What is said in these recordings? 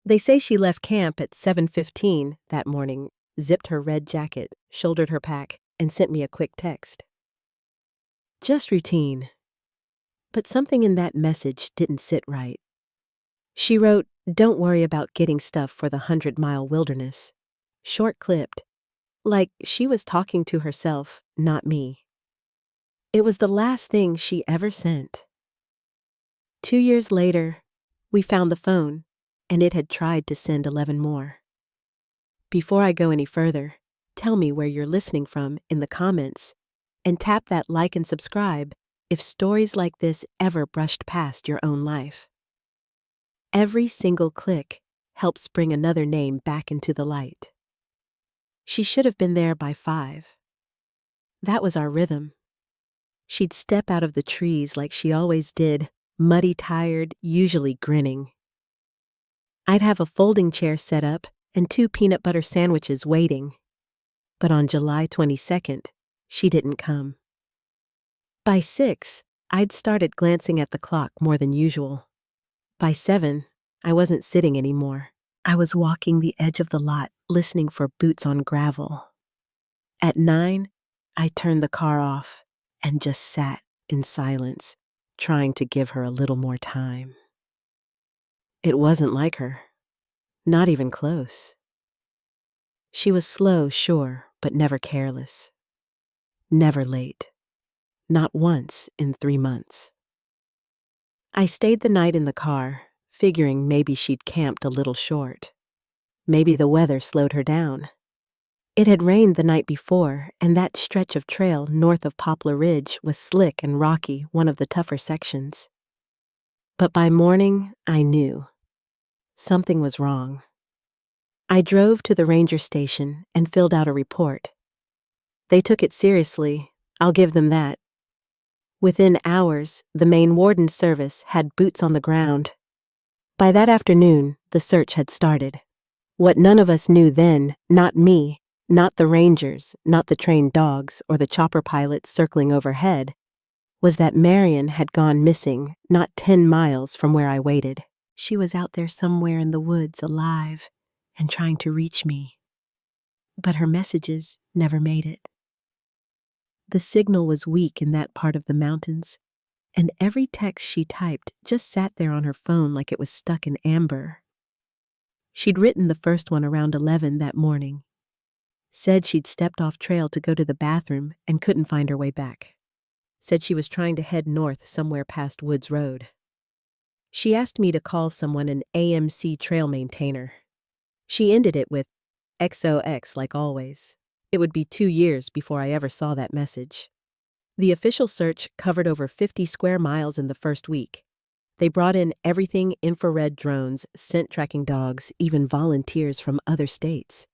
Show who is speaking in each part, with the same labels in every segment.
Speaker 1: They say she left camp at 7:15 that morning, zipped her red jacket, shouldered her pack, and sent me a quick text. Just routine. But something in that message didn't sit right. She wrote, "Don't worry about getting stuff for the 100-mile wilderness." Short-clipped, like she was talking to herself, not me. It was the last thing she ever sent. 2 years later, we found the phone, and it had tried to send 11 more. Before I go any further, tell me where you're listening from in the comments, and tap that like and subscribe if stories like this ever brushed past your own life. Every single click helps bring another name back into the light. She should have been there by 5. That was our rhythm. She'd step out of the trees like she always did, muddy tired, usually grinning. I'd have a folding chair set up and 2 peanut butter sandwiches waiting. But on July 22nd, she didn't come. By 6, I'd started glancing at the clock more than usual. By 7, I wasn't sitting anymore. I was walking the edge of the lot, listening for boots on gravel. At 9, I turned the car off and just sat in silence, trying to give her a little more time. It wasn't like her. Not even close. She was slow, sure, but never careless. Never late. Not once in 3 months. I stayed the night in the car, figuring maybe she'd camped a little short. Maybe the weather slowed her down. It had rained the night before, and that stretch of trail north of Poplar Ridge was slick and rocky, one of the tougher sections. But by morning, I knew. Something was wrong. I drove to the ranger station and filled out a report. They took it seriously, I'll give them that. Within hours, the Maine Warden's Service had boots on the ground. By that afternoon, the search had started. What none of us knew then, not me, not the rangers, not the trained dogs or the chopper pilots circling overhead, was that Marion had gone missing not 10 miles from where I waited. She was out there somewhere in the woods alive and trying to reach me. But her messages never made it. The signal was weak in that part of the mountains, and every text she typed just sat there on her phone like it was stuck in amber. She'd written the first one around 11 that morning. Said she'd stepped off trail to go to the bathroom and couldn't find her way back. Said she was trying to head north somewhere past Woods Road. She asked me to call someone an AMC trail maintainer. She ended it with XOX like always. It would be 2 years before I ever saw that message. The official search covered over 50 square miles in the first week. They brought in everything: infrared drones, scent tracking dogs, even volunteers from other states.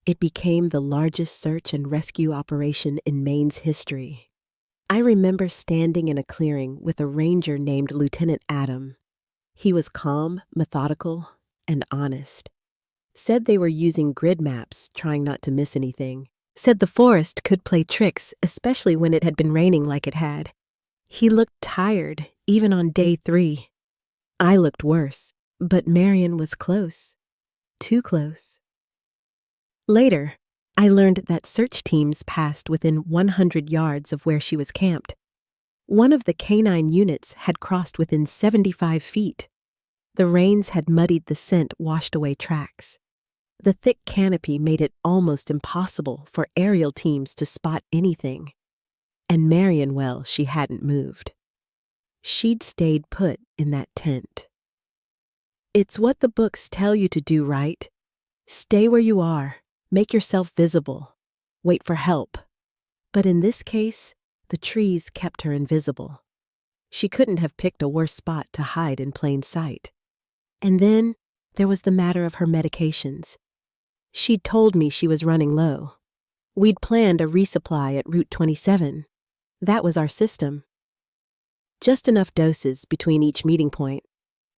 Speaker 1: It became the largest search and rescue operation in Maine's history. I remember standing in a clearing with a ranger named Lieutenant Adam. He was calm, methodical, and honest. Said they were using grid maps, trying not to miss anything. Said the forest could play tricks, especially when it had been raining like it had. He looked tired, even on day 3. I looked worse, but Marion was close. Too close. Later, I learned that search teams passed within 100 yards of where she was camped. One of the canine units had crossed within 75 feet. The rains had muddied the scent, washed away tracks. The thick canopy made it almost impossible for aerial teams to spot anything. And Marion, well, she hadn't moved. She'd stayed put in that tent. It's what the books tell you to do, right? Stay where you are. Make yourself visible. Wait for help. But in this case, the trees kept her invisible. She couldn't have picked a worse spot to hide in plain sight. And then there was the matter of her medications. She'd told me she was running low. We'd planned a resupply at Route 27. That was our system. Just enough doses between each meeting point.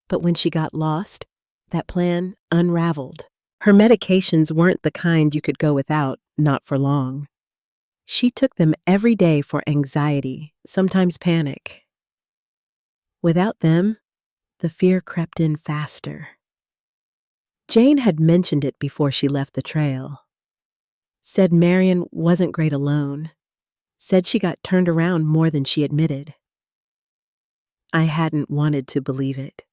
Speaker 1: But when she got lost, that plan unraveled. Her medications weren't the kind you could go without, not for long. She took them every day for anxiety, sometimes panic. Without them, the fear crept in faster. Jane had mentioned it before she left the trail. Said Marion wasn't great alone. Said she got turned around more than she admitted. I hadn't wanted to believe it.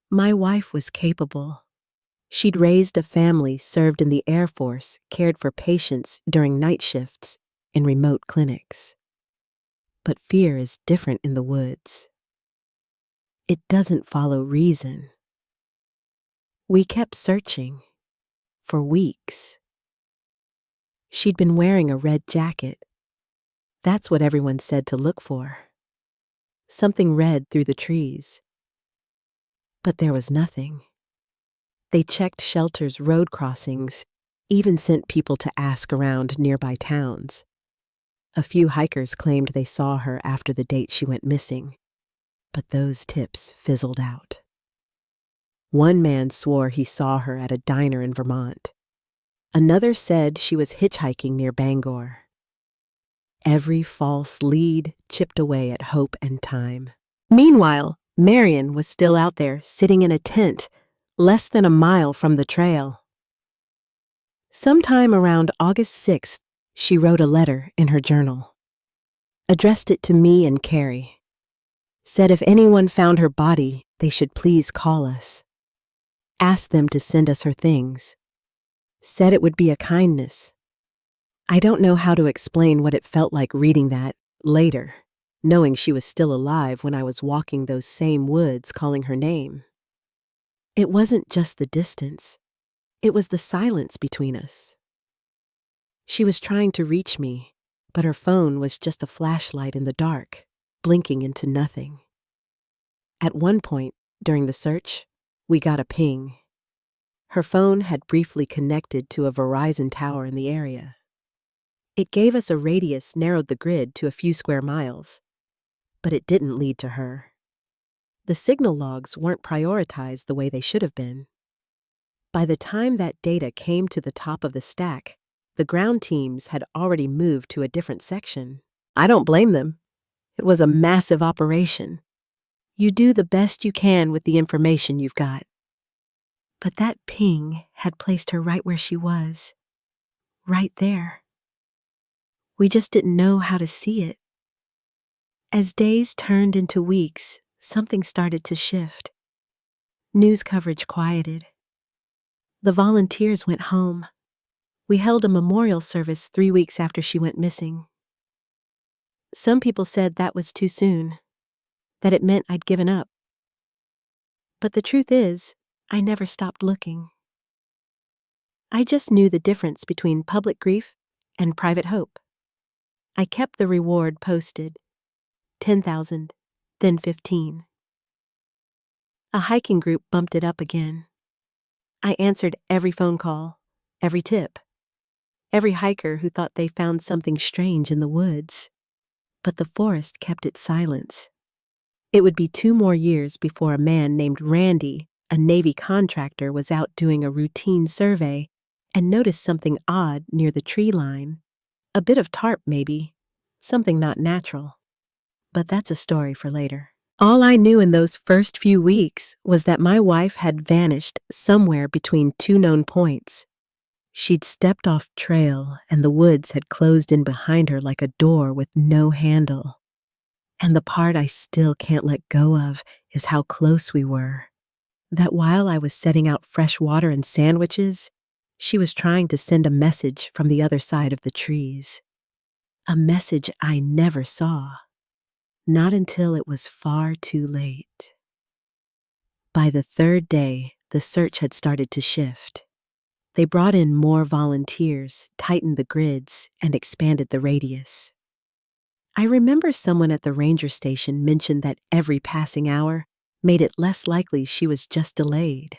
Speaker 1: My wife was capable. She'd raised a family, served in the Air Force, cared for patients during night shifts in remote clinics. But fear is different in the woods. It doesn't follow reason. We kept searching for weeks. She'd been wearing a red jacket. That's what everyone said to look for. Something red through the trees. But there was nothing. They checked shelters, road crossings, even sent people to ask around nearby towns. A few hikers claimed they saw her after the date she went missing, but those tips fizzled out. One man swore he saw her at a diner in Vermont. Another said she was hitchhiking near Bangor. Every false lead chipped away at hope and time. Meanwhile, Marion was still out there, sitting in a tent, less than a mile from the trail. Sometime around August 6th, she wrote a letter in her journal. Addressed it to me and Carrie. Said if anyone found her body, they should please call us. Asked them to send us her things. Said it would be a kindness. I don't know how to explain what it felt like reading that later, knowing she was still alive when I was walking those same woods calling her name. It wasn't just the distance. It was the silence between us. She was trying to reach me, but her phone was just a flashlight in the dark, blinking into nothing. At one point, during the search, we got a ping. Her phone had briefly connected to a Verizon tower in the area. It gave us a radius, narrowed the grid to a few square miles, but it didn't lead to her. The signal logs weren't prioritized the way they should have been. By the time that data came to the top of the stack, the ground teams had already moved to a different section. I don't blame them. It was a massive operation. You do the best you can with the information you've got. But that ping had placed her right where she was. Right there. We just didn't know how to see it. As days turned into weeks, something started to shift. News coverage quieted. The volunteers went home. We held a memorial service 3 weeks after she went missing. Some people said that was too soon, that it meant I'd given up. But the truth is, I never stopped looking. I just knew the difference between public grief and private hope. I kept the reward posted, 10,000, then 15. A hiking group bumped it up again. I answered every phone call, every tip, every hiker who thought they found something strange in the woods. But the forest kept its silence. It would be 2 more years before a man named Randy, a Navy contractor, was out doing a routine survey and noticed something odd near the tree line. A bit of tarp, maybe. Something not natural. But that's a story for later. All I knew in those first few weeks was that my wife had vanished somewhere between 2 known points. She'd stepped off trail and the woods had closed in behind her like a door with no handle. And the part I still can't let go of is how close we were. That while I was setting out fresh water and sandwiches, she was trying to send a message from the other side of the trees. A message I never saw. Not until it was far too late. By the 3rd day, the search had started to shift. They brought in more volunteers, tightened the grids, and expanded the radius. I remember someone at the ranger station mentioned that every passing hour made it less likely she was just delayed.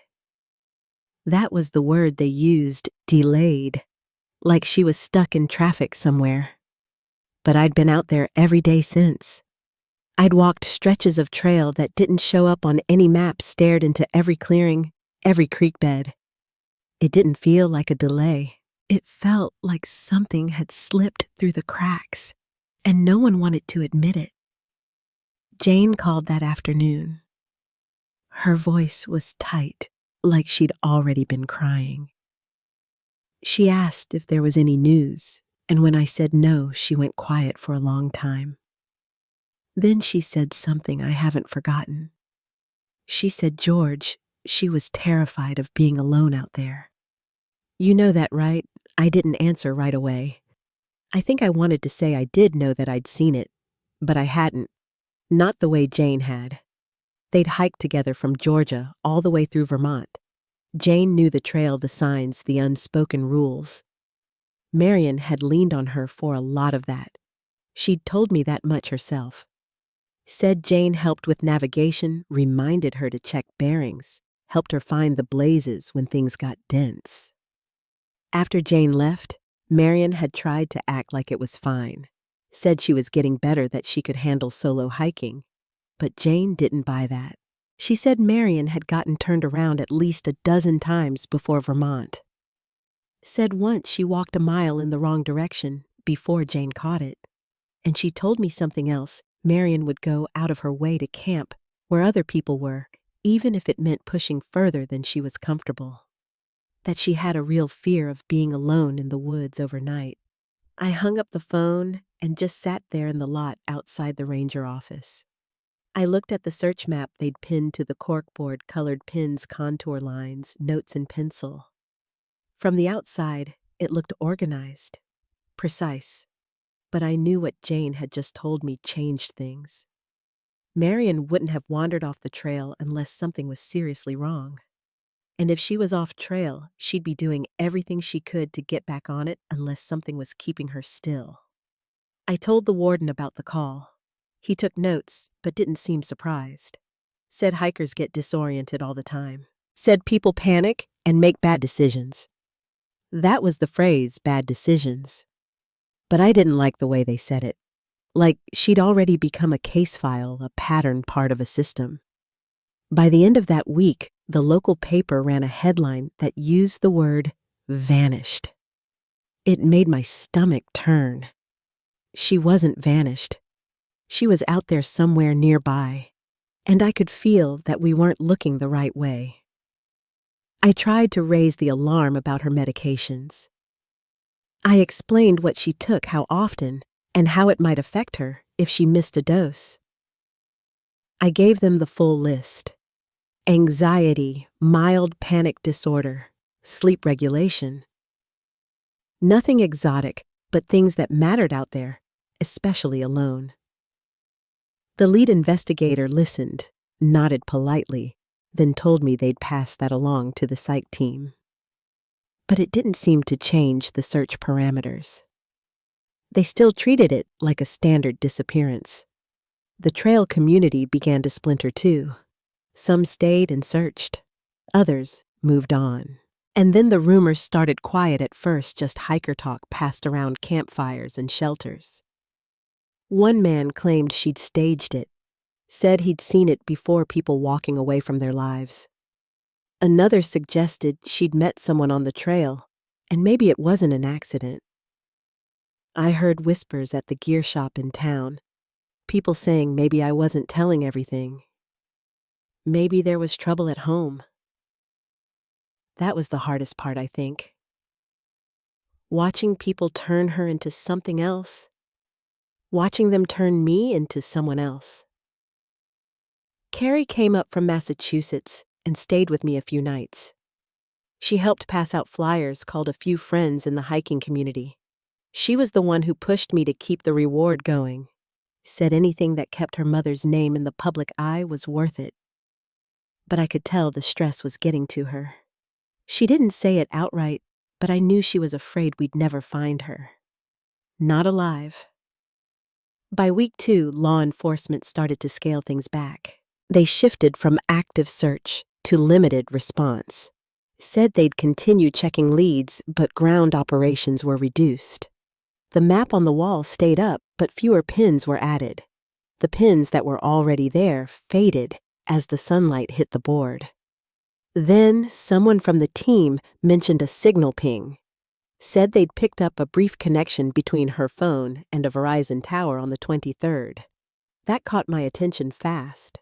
Speaker 1: That was the word they used, delayed, like she was stuck in traffic somewhere. But I'd been out there every day since. I'd walked stretches of trail that didn't show up on any map, stared into every clearing, every creek bed. It didn't feel like a delay. It felt like something had slipped through the cracks, and no one wanted to admit it. Jane called that afternoon. Her voice was tight, like she'd already been crying. She asked if there was any news, and when I said no, she went quiet for a long time. Then she said something I haven't forgotten. She said, "George, she was terrified of being alone out there." You know that, right? I didn't answer right away. I think I wanted to say I did know that I'd seen it, but I hadn't. Not the way Jane had. They'd hiked together from Georgia all the way through Vermont. Jane knew the trail, the signs, the unspoken rules. Marion had leaned on her for a lot of that. She'd told me that much herself. Said Jane helped with navigation, reminded her to check bearings, helped her find the blazes when things got dense. After Jane left, Marion had tried to act like it was fine. Said she was getting better, that she could handle solo hiking. But Jane didn't buy that. She said Marion had gotten turned around at least a dozen times before Vermont. Said once she walked a mile in the wrong direction before Jane caught it. And she told me something else. Marion would go out of her way to camp where other people were, even if it meant pushing further than she was comfortable. That she had a real fear of being alone in the woods overnight. I hung up the phone and just sat there in the lot outside the ranger office. I looked at the search map they'd pinned to the corkboard, colored pins, contour lines, notes in pencil. From the outside, it looked organized, precise. But I knew what Jane had just told me changed things. Marion wouldn't have wandered off the trail unless something was seriously wrong. And if she was off trail, she'd be doing everything she could to get back on it unless something was keeping her still. I told the warden about the call. He took notes, but didn't seem surprised. Said hikers get disoriented all the time. Said people panic and make bad decisions. That was the phrase, bad decisions. But I didn't like the way they said it. Like she'd already become a case file, a pattern, part of a system. By the end of that week, the local paper ran a headline that used the word vanished. It made my stomach turn. She wasn't vanished. She was out there somewhere nearby, and I could feel that we weren't looking the right way. I tried to raise the alarm about her medications. I explained what she took, how often, and how it might affect her if she missed a dose. I gave them the full list. Anxiety, mild panic disorder, sleep regulation. Nothing exotic, but things that mattered out there, especially alone. The lead investigator listened, nodded politely, then told me they'd pass that along to the psych team. But it didn't seem to change the search parameters. They still treated it like a standard disappearance. The trail community began to splinter too. Some stayed and searched. Others moved on. And then the rumors started quiet at first, just hiker talk passed around campfires and shelters. One man claimed she'd staged it, said he'd seen it before people walking away from their lives. Another suggested she'd met someone on the trail, and maybe it wasn't an accident. I heard whispers at the gear shop in town, people saying maybe I wasn't telling everything. Maybe there was trouble at home. That was the hardest part, I think. Watching people turn her into something else. Watching them turn me into someone else. Carrie came up from Massachusetts and stayed with me a few nights. She helped pass out flyers, called a few friends in the hiking community. She was the one who pushed me to keep the reward going. Said anything that kept her mother's name in the public eye was worth it. But I could tell the stress was getting to her. She didn't say it outright, but I knew she was afraid we'd never find her. Not alive. By week 2, law enforcement started to scale things back. They shifted from active search to limited response. Said they'd continue checking leads, but ground operations were reduced. The map on the wall stayed up, but fewer pins were added. The pins that were already there faded as the sunlight hit the board. Then someone from the team mentioned a signal ping. Said they'd picked up a brief connection between her phone and a Verizon tower on the 23rd. That caught my attention fast.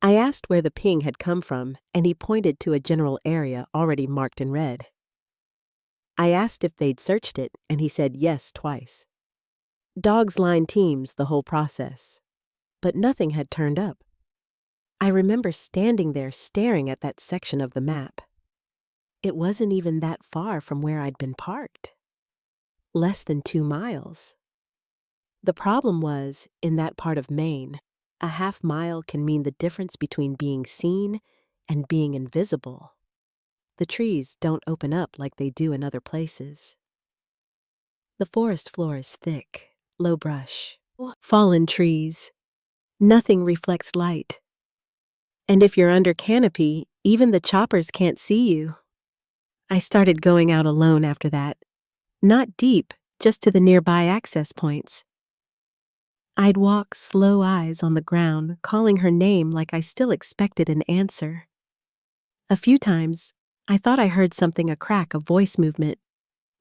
Speaker 1: I asked where the ping had come from, and he pointed to a general area already marked in red. I asked if they'd searched it, and he said yes twice. Dogs line teams the whole process, but nothing had turned up. I remember standing there staring at that section of the map. It wasn't even that far from where I'd been parked. Less than 2 miles. The problem was, in that part of Maine, a half mile can mean the difference between being seen and being invisible. The trees don't open up like they do in other places. The forest floor is thick, low brush, fallen trees. Nothing reflects light. And if you're under canopy, even the choppers can't see you. I started going out alone after that. Not deep, just to the nearby access points. I'd walk slow eyes on the ground, calling her name like I still expected an answer. A few times, I thought I heard something a voice movement,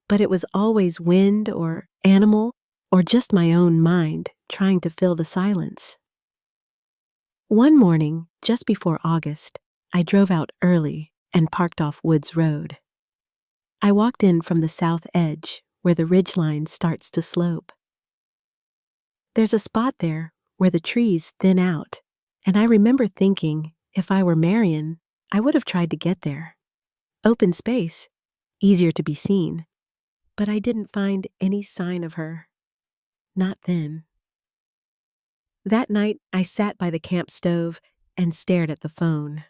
Speaker 1: but it was always wind or animal or just my own mind trying to fill the silence. One morning, just before August, I drove out early and parked off Woods Road. I walked in from the south edge where the ridgeline starts to slope. There's a spot there where the trees thin out, and I remember thinking, if I were Marion, I would have tried to get there. Open space, easier to be seen, but I didn't find any sign of her. Not then. That night, I sat by the camp stove and stared at the phone.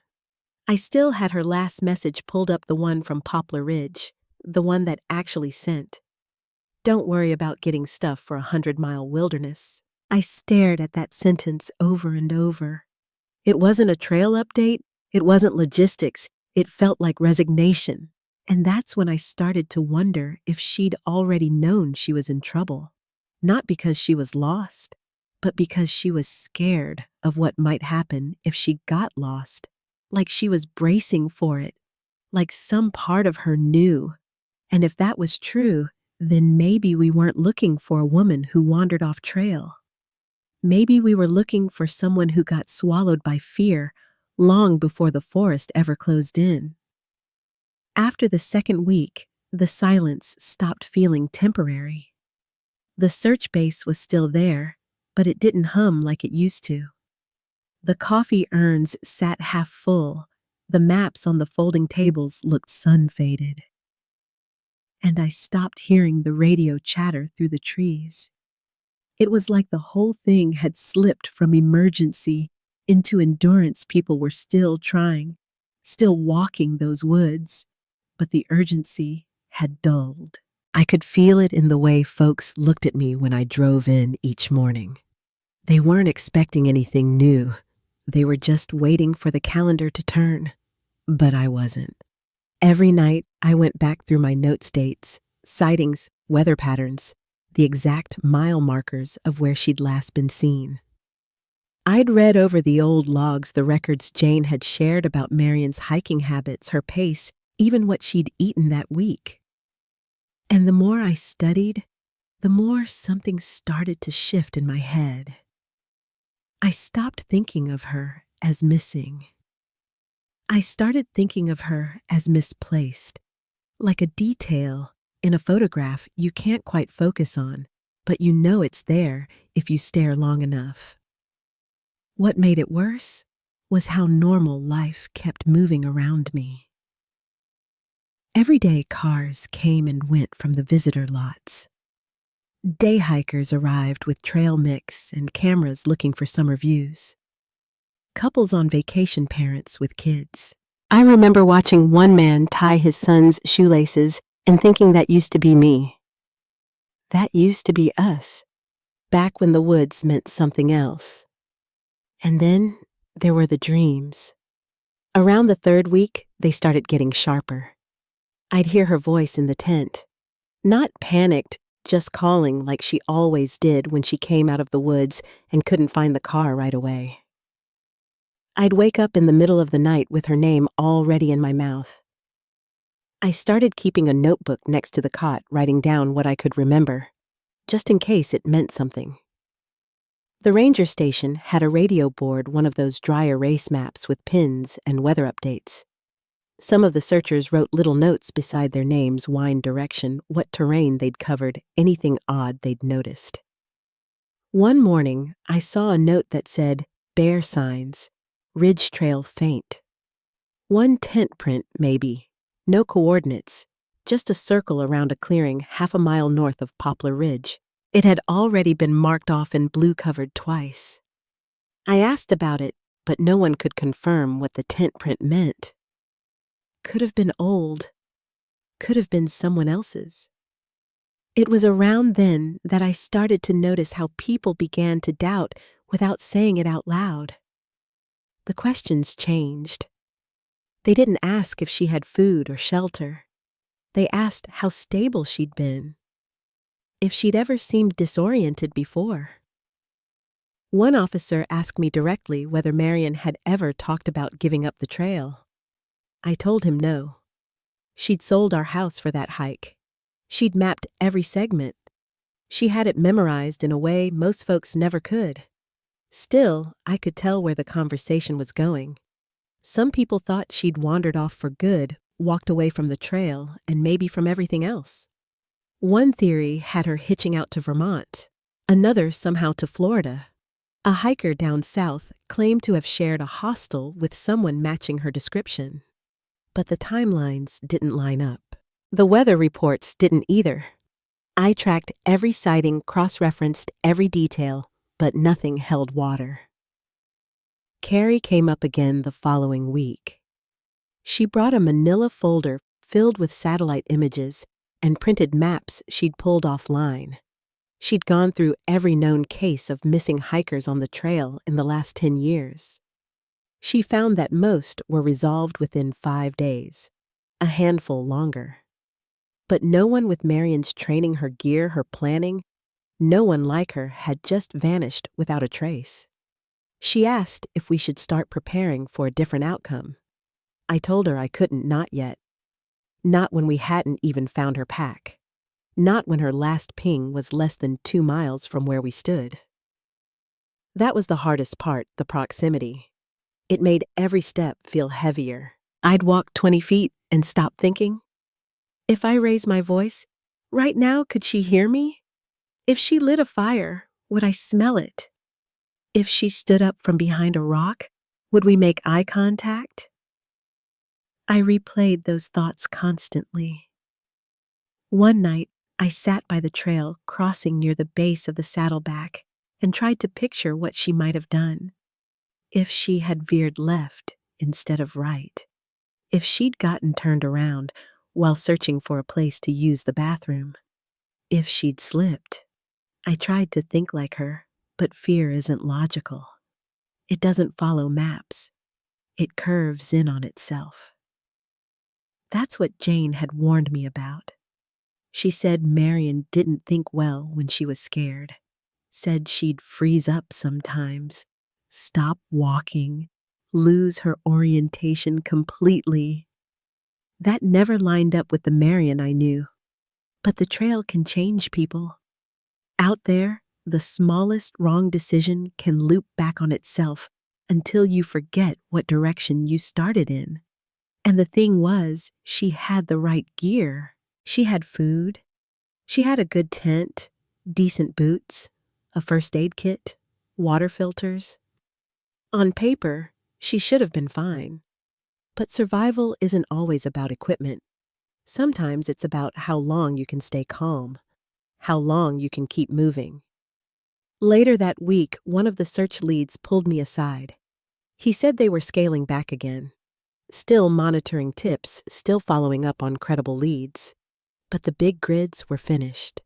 Speaker 1: I still had her last message pulled up, the one from Poplar Ridge, the one that actually sent. Don't worry about getting stuff for 100-mile wilderness. I stared at that sentence over and over. It wasn't a trail update. It wasn't logistics. It felt like resignation. And that's when I started to wonder if she'd already known she was in trouble. Not because she was lost, but because she was scared of what might happen if she got lost. Like she was bracing for it. Like some part of her knew. And if that was true, then maybe we weren't looking for a woman who wandered off trail. Maybe we were looking for someone who got swallowed by fear long before the forest ever closed in. After the second week, the silence stopped feeling temporary. The search base was still there, but it didn't hum like it used to. The coffee urns sat half full. The maps on the folding tables looked sun-faded. And I stopped hearing the radio chatter through the trees. It was like the whole thing had slipped from emergency into endurance. People were still trying, still walking those woods, but the urgency had dulled. I could feel it in the way folks looked at me when I drove in each morning. They weren't expecting anything new. They were just waiting for the calendar to turn. But I wasn't. Every night, I went back through my notes dates, sightings, weather patterns, the exact mile markers of where she'd last been seen. I'd read over the old logs, the records Jane had shared about Marion's hiking habits, her pace, even what she'd eaten that week. And the more I studied, the more something started to shift in my head. I stopped thinking of her as missing. I started thinking of her as misplaced, like a detail in a photograph you can't quite focus on, but you know it's there if you stare long enough. What made it worse was how normal life kept moving around me. Every day cars came and went from the visitor lots. Day hikers arrived with trail mix and cameras looking for summer views. Couples on vacation, parents with kids. I remember watching one man tie his son's shoelaces and thinking that used to be me. That used to be us, back when the woods meant something else. And then there were the dreams. Around the third week, they started getting sharper. I'd hear her voice in the tent, not panicked, just calling like she always did when she came out of the woods and couldn't find the car right away. I'd wake up in the middle of the night with her name already in my mouth. I started keeping a notebook next to the cot, writing down what I could remember, just in case it meant something. The ranger station had a radio board, one of those dry erase maps with pins and weather updates. Some of the searchers wrote little notes beside their names, wind direction, what terrain they'd covered, anything odd they'd noticed. One morning, I saw a note that said, bear signs, ridge trail faint. One tent print, maybe. No coordinates, just a circle around a clearing half a mile north of Poplar Ridge. It had already been marked off in blue covered twice. I asked about it, but no one could confirm what the tent print meant. Could have been old. Could have been someone else's. It was around then that I started to notice how people began to doubt without saying it out loud. The questions changed. They didn't ask if she had food or shelter. They asked how stable she'd been, if she'd ever seemed disoriented before. One officer asked me directly whether Marion had ever talked about giving up the trail. I told him no. She'd sold our house for that hike. She'd mapped every segment. She had it memorized in a way most folks never could. Still, I could tell where the conversation was going. Some people thought she'd wandered off for good, walked away from the trail, and maybe from everything else. One theory had her hitching out to Vermont, another somehow to Florida. A hiker down south claimed to have shared a hostel with someone matching her description. But the timelines didn't line up. The weather reports didn't either. I tracked every sighting, cross-referenced every detail, but nothing held water. Carrie came up again the following week. She brought a manila folder filled with satellite images and printed maps she'd pulled offline. She'd gone through every known case of missing hikers on the trail in the last 10 years. She found that most were resolved within 5 days, a handful longer. But no one with Marion's training, her gear, her planning, no one like her had just vanished without a trace. She asked if we should start preparing for a different outcome. I told her I couldn't, not yet. Not when we hadn't even found her pack. Not when her last ping was less than 2 miles from where we stood. That was the hardest part, the proximity. It made every step feel heavier. I'd walk 20 feet and stop thinking. If I raise my voice, right now could she hear me? If she lit a fire, would I smell it? If she stood up from behind a rock, would we make eye contact? I replayed those thoughts constantly. One night, I sat by the trail crossing near the base of the saddleback and tried to picture what she might have done. If she had veered left instead of right. If she'd gotten turned around while searching for a place to use the bathroom. If she'd slipped. I tried to think like her, but fear isn't logical. It doesn't follow maps. It curves in on itself. That's what Jane had warned me about. She said Marion didn't think well when she was scared. Said she'd freeze up sometimes, stop walking, lose her orientation completely. That never lined up with the Marion I knew. But the trail can change people. Out there, the smallest wrong decision can loop back on itself until you forget what direction you started in. And the thing was, she had the right gear. She had food. She had a good tent, decent boots, a first aid kit, water filters. On paper, she should have been fine. But survival isn't always about equipment. Sometimes it's about how long you can stay calm, how long you can keep moving. Later that week, one of the search leads pulled me aside. He said they were scaling back again, still monitoring tips, still following up on credible leads. But the big grids were finished.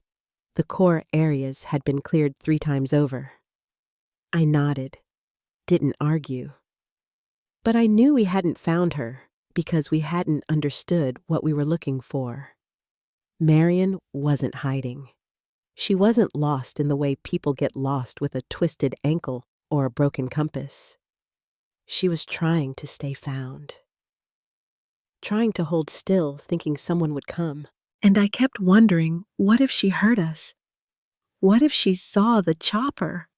Speaker 1: The core areas had been cleared 3 times over. I nodded, didn't argue. But I knew we hadn't found her because we hadn't understood what we were looking for. Marion wasn't hiding. She wasn't lost in the way people get lost with a twisted ankle or a broken compass. She was trying to stay found. Trying to hold still, thinking someone would come. And I kept wondering, what if she heard us? What if she saw the chopper?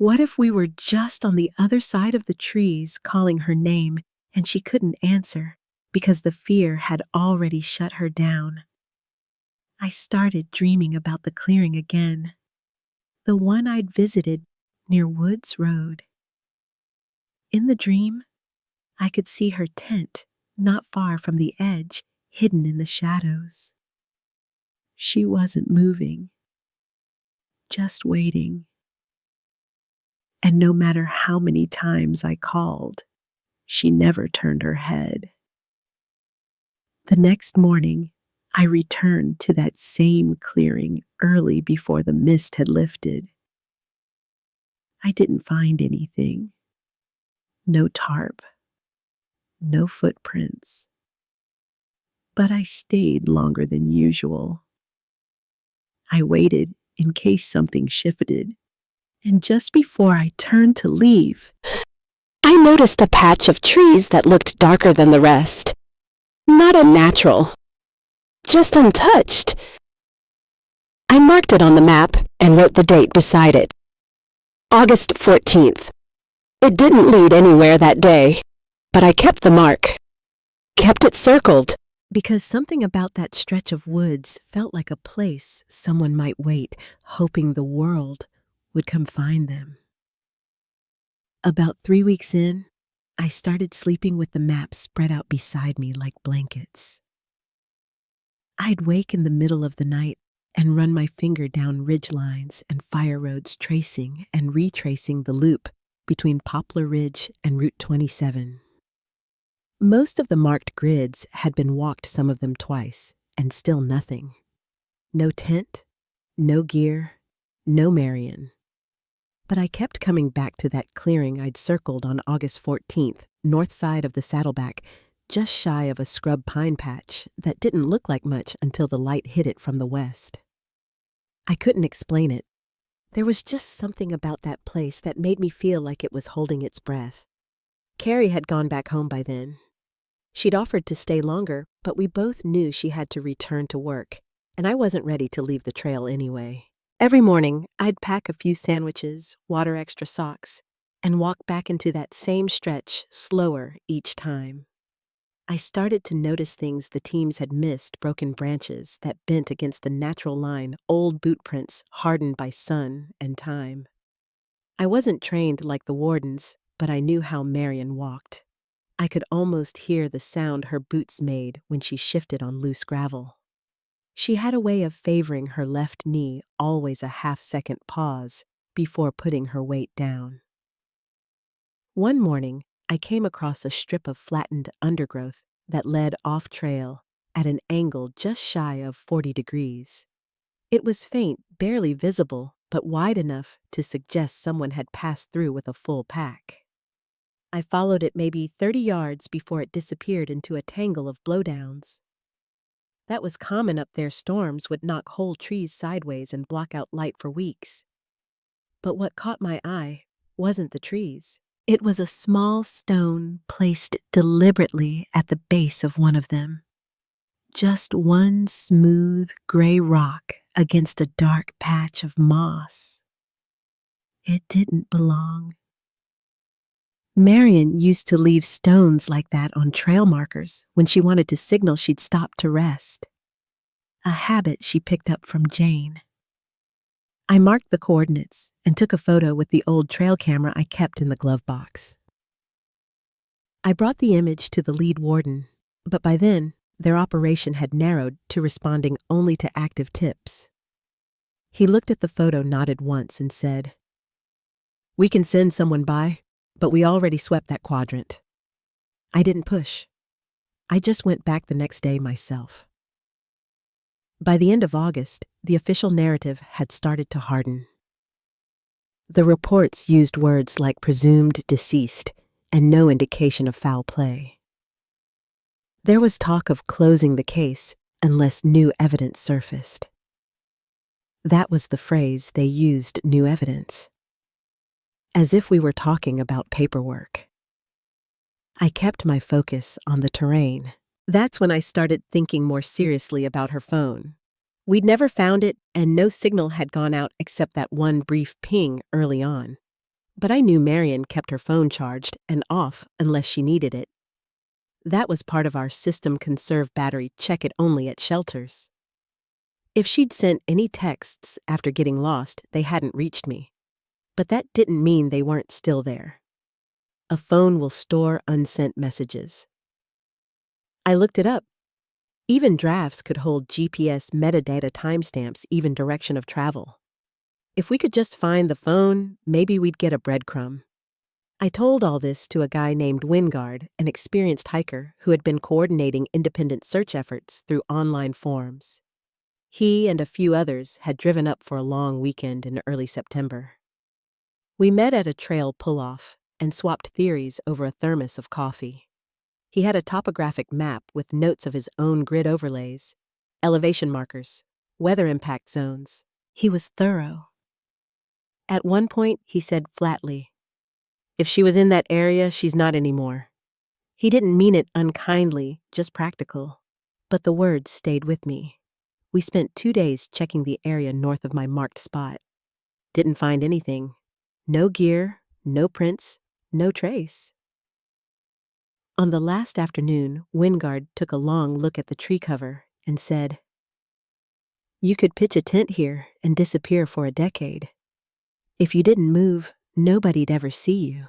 Speaker 1: What if we were just on the other side of the trees calling her name and she couldn't answer because the fear had already shut her down? I started dreaming about the clearing again, the one I'd visited near Woods Road. In the dream, I could see her tent not far from the edge, hidden in the shadows. She wasn't moving, just waiting. And no matter how many times I called, she never turned her head. The next morning, I returned to that same clearing early before the mist had lifted. I didn't find anything. No tarp, no footprints. But I stayed longer than usual. I waited in case something shifted, and just before I turned to leave, I noticed a patch of trees that looked darker than the rest. Not unnatural, just untouched. I marked it on the map and wrote the date beside it. August 14th. It didn't lead anywhere that day, but I kept the mark, kept it circled, because something about that stretch of woods felt like a place someone might wait, hoping the world would come find them. About 3 weeks in, I started sleeping with the map spread out beside me like blankets. I'd wake in the middle of the night and run my finger down ridge lines and fire roads, tracing and retracing the loop between Poplar Ridge and Route 27. Most of the marked grids had been walked, some of them twice, and still nothing. No tent, no gear, no Marion. But I kept coming back to that clearing I'd circled on August 14th, north side of the Saddleback, just shy of a scrub pine patch that didn't look like much until the light hit it from the west. I couldn't explain it. There was just something about that place that made me feel like it was holding its breath. Carrie had gone back home by then. She'd offered to stay longer, but we both knew she had to return to work, and I wasn't ready to leave the trail anyway. Every morning, I'd pack a few sandwiches, water extra socks, and walk back into that same stretch slower each time. I started to notice things the teams had missed, broken branches that bent against the natural line, old boot prints hardened by sun and time. I wasn't trained like the wardens, but I knew how Marion walked. I could almost hear the sound her boots made when she shifted on loose gravel. She had a way of favoring her left knee, always a half-second pause before putting her weight down. One morning, I came across a strip of flattened undergrowth that led off-trail at an angle just shy of 40 degrees. It was faint, barely visible, but wide enough to suggest someone had passed through with a full pack. I followed it maybe 30 yards before it disappeared into a tangle of blowdowns. That was common up there. Storms would knock whole trees sideways and block out light for weeks. But what caught my eye wasn't the trees. It was a small stone placed deliberately at the base of one of them. Just one smooth gray rock against a dark patch of moss. It didn't belong. Marion used to leave stones like that on trail markers when she wanted to signal she'd stop to rest. A habit she picked up from Jane. I marked the coordinates and took a photo with the old trail camera I kept in the glove box. I brought the image to the lead warden, but by then, their operation had narrowed to responding only to active tips. He looked at the photo, nodded once, and said, "We can send someone by, but we already swept that quadrant." I didn't push. I just went back the next day myself. By the end of August, the official narrative had started to harden. The reports used words like presumed deceased and no indication of foul play. There was talk of closing the case unless new evidence surfaced. That was the phrase they used, new evidence. As if we were talking about paperwork. I kept my focus on the terrain. That's when I started thinking more seriously about her phone. We'd never found it, and no signal had gone out except that one brief ping early on. But I knew Marion kept her phone charged and off unless she needed it. That was part of our system conserve battery check it only at shelters. If she'd sent any texts after getting lost, they hadn't reached me. But that didn't mean they weren't still there. A phone will store unsent messages. I looked it up. Even drafts could hold GPS metadata timestamps, even direction of travel. If we could just find the phone, maybe we'd get a breadcrumb. I told all this to a guy named Wingard, an experienced hiker who had been coordinating independent search efforts through online forums. He and a few others had driven up for a long weekend in early September. We met at a trail pull-off and swapped theories over a thermos of coffee. He had a topographic map with notes of his own grid overlays, elevation markers, weather impact zones. He was thorough. At one point, he said flatly, "If she was in that area, she's not anymore." He didn't mean it unkindly, just practical. But the words stayed with me. We spent 2 days checking the area north of my marked spot. Didn't find anything. No gear, no prints, no trace. On the last afternoon, Wingard took a long look at the tree cover and said, "You could pitch a tent here and disappear for a decade. If you didn't move, nobody'd ever see you."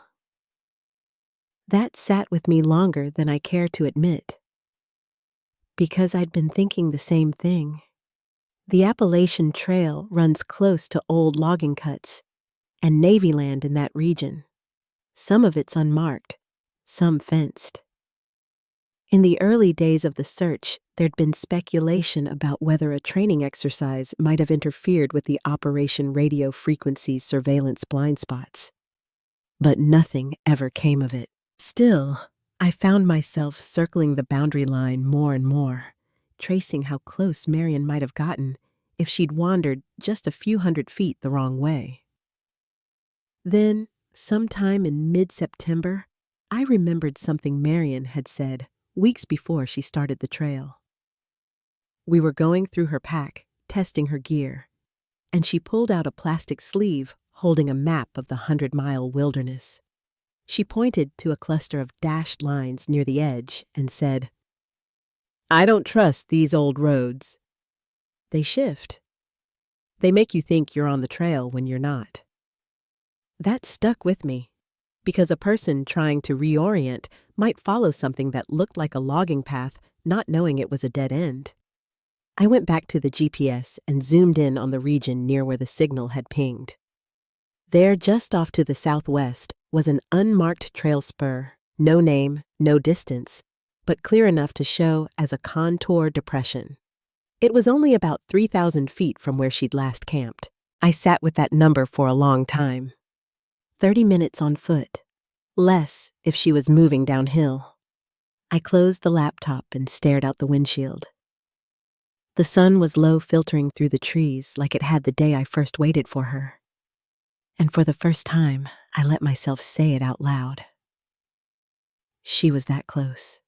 Speaker 1: That sat with me longer than I care to admit. Because I'd been thinking the same thing. The Appalachian Trail runs close to old logging cuts and Navy land in that region. Some of it's unmarked, some fenced. In the early days of the search, there'd been speculation about whether a training exercise might have interfered with the Operation Radio Frequency's surveillance blind spots. But nothing ever came of it. Still, I found myself circling the boundary line more and more, tracing how close Marion might have gotten if she'd wandered just a few hundred feet the wrong way. Then, sometime in mid-September, I remembered something Marion had said weeks before she started the trail. We were going through her pack, testing her gear, and she pulled out a plastic sleeve holding a map of the 100-mile wilderness. She pointed to a cluster of dashed lines near the edge and said, "I don't trust these old roads. They shift. They make you think you're on the trail when you're not." That stuck with me, because a person trying to reorient might follow something that looked like a logging path, not knowing it was a dead end. I went back to the GPS and zoomed in on the region near where the signal had pinged. There, just off to the southwest, was an unmarked trail spur, no name, no distance, but clear enough to show as a contour depression. It was only about 3,000 feet from where she'd last camped. I sat with that number for a long time. 30 minutes on foot, less if she was moving downhill. I closed the laptop and stared out the windshield. The sun was low, filtering through the trees like it had the day I first waited for her. And for the first time, I let myself say it out loud. She was that close.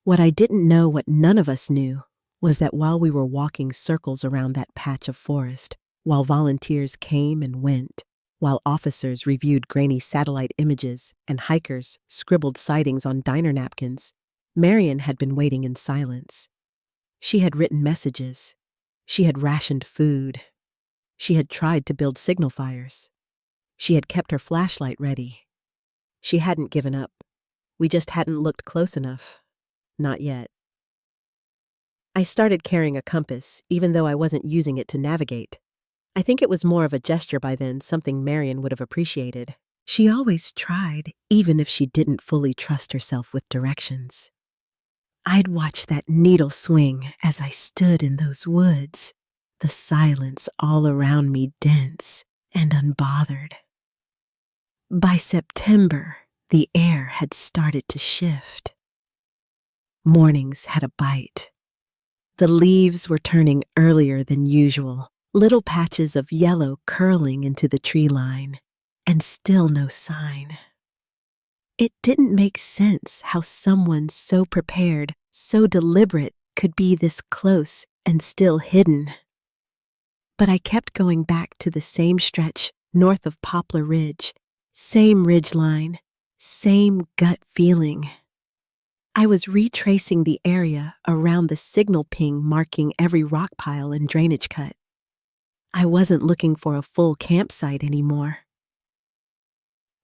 Speaker 1: What I didn't know, what none of us knew, was that while we were walking circles around that patch of forest, while volunteers came and went, while officers reviewed grainy satellite images and hikers scribbled sightings on diner napkins, Marion had been waiting in silence. She had written messages. She had rationed food. She had tried to build signal fires. She had kept her flashlight ready. She hadn't given up. We just hadn't looked close enough. Not yet. I started carrying a compass, even though I wasn't using it to navigate. I think it was more of a gesture by then, something Marion would have appreciated. She always tried, even if she didn't fully trust herself with directions. I'd watch that needle swing as I stood in those woods, the silence all around me dense and unbothered. By September, the air had started to shift. Mornings had a bite. The leaves were turning earlier than usual, little patches of yellow curling into the tree line, and still no sign. It didn't make sense how someone so prepared, so deliberate, could be this close and still hidden. But I kept going back to the same stretch north of Poplar Ridge. Same ridgeline, same gut feeling. I was retracing the area around the signal ping, marking every rock pile and drainage cut. I wasn't looking for a full campsite anymore.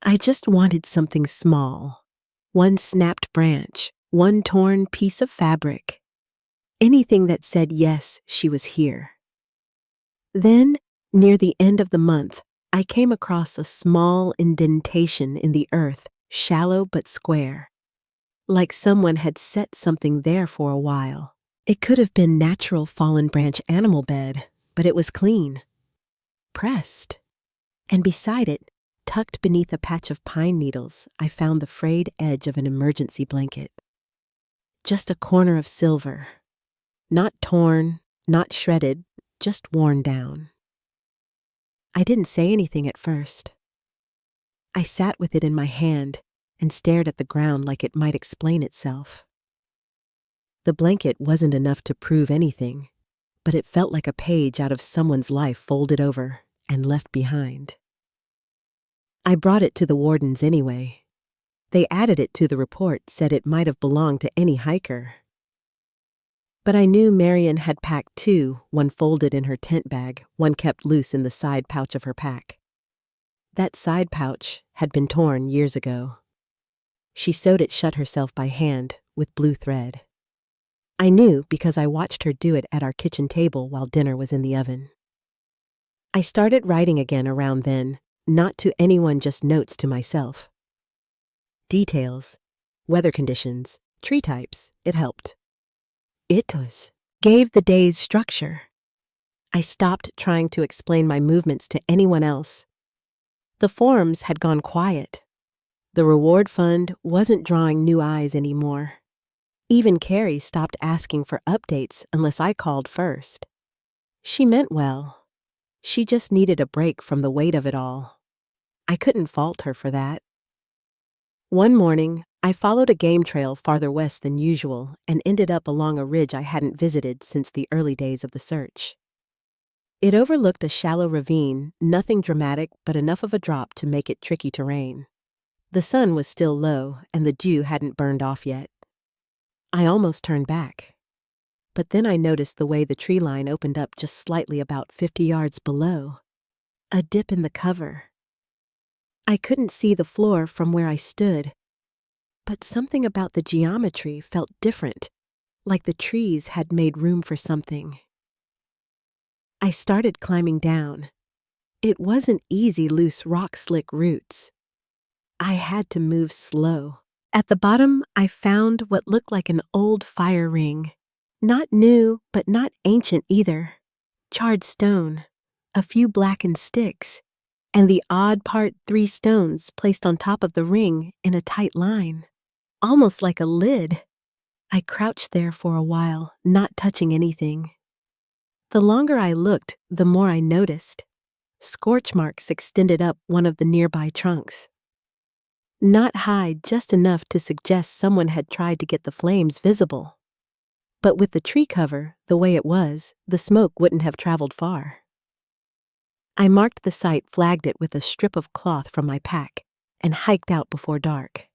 Speaker 1: I just wanted something small. One snapped branch, one torn piece of fabric. Anything that said yes, she was here. Then, near the end of the month, I came across a small indentation in the earth, shallow but square. Like someone had set something there for a while. It could have been natural fallen branch animal bed, but it was clean. Pressed. And beside it, tucked beneath a patch of pine needles, I found the frayed edge of an emergency blanket. Just a corner of silver. Not torn, not shredded, just worn down. I didn't say anything at first. I sat with it in my hand and stared at the ground like it might explain itself. The blanket wasn't enough to prove anything, but it felt like a page out of someone's life folded over and left behind. I brought it to the wardens anyway. They added it to the report, said it might have belonged to any hiker. But I knew Marion had packed two, one folded in her tent bag, one kept loose in the side pouch of her pack. That side pouch had been torn years ago. She sewed it shut herself by hand with blue thread. I knew because I watched her do it at our kitchen table while dinner was in the oven. I started writing again around then, not to anyone, just notes to myself. Details, weather conditions, tree types, it helped. It gave the day's structure. I stopped trying to explain my movements to anyone else. The forums had gone quiet. The reward fund wasn't drawing new eyes anymore. Even Carrie stopped asking for updates unless I called first. She meant well. She just needed a break from the weight of it all. I couldn't fault her for that. One morning, I followed a game trail farther west than usual and ended up along a ridge I hadn't visited since the early days of the search. It overlooked a shallow ravine, nothing dramatic but enough of a drop to make it tricky terrain. The sun was still low and the dew hadn't burned off yet. I almost turned back. But then I noticed the way the tree line opened up just slightly about 50 yards below. A dip in the cover. I couldn't see the floor from where I stood, but something about the geometry felt different, like the trees had made room for something. I started climbing down. It wasn't easy, loose rock slick roots. I had to move slow. At the bottom, I found what looked like an old fire ring. Not new, but not ancient either. Charred stone, a few blackened sticks, and the odd part 3 stones placed on top of the ring in a tight line. Almost like a lid. I crouched there for a while, not touching anything. The longer I looked, the more I noticed. Scorch marks extended up one of the nearby trunks. Not high, just enough to suggest someone had tried to get the flames visible. But with the tree cover, the way it was, the smoke wouldn't have traveled far. I marked the site, flagged it with a strip of cloth from my pack, and hiked out before dark.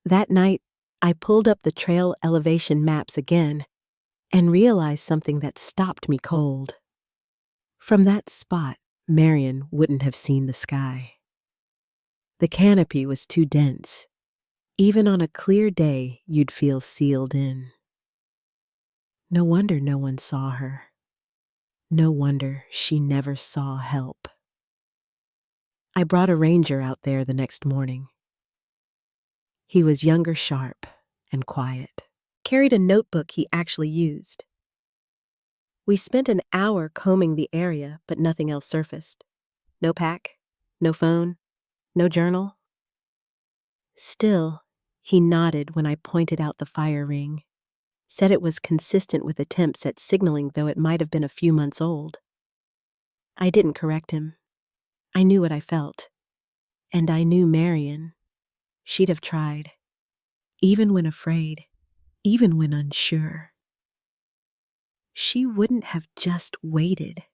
Speaker 1: That night, I pulled up the trail elevation maps again and realized something that stopped me cold. From that spot, Marion wouldn't have seen the sky. The canopy was too dense. Even on a clear day, you'd feel sealed in. No wonder no one saw her. No wonder she never saw help. I brought a ranger out there the next morning. He was younger, sharp, and quiet. Carried a notebook he actually used. We spent an hour combing the area, but nothing else surfaced. No pack, no phone, no journal. Still, he nodded when I pointed out the fire ring. Said it was consistent with attempts at signaling, though it might have been a few months old. I didn't correct him. I knew what I felt. And I knew Marion. She'd have tried. Even when afraid. Even when unsure. She wouldn't have just waited.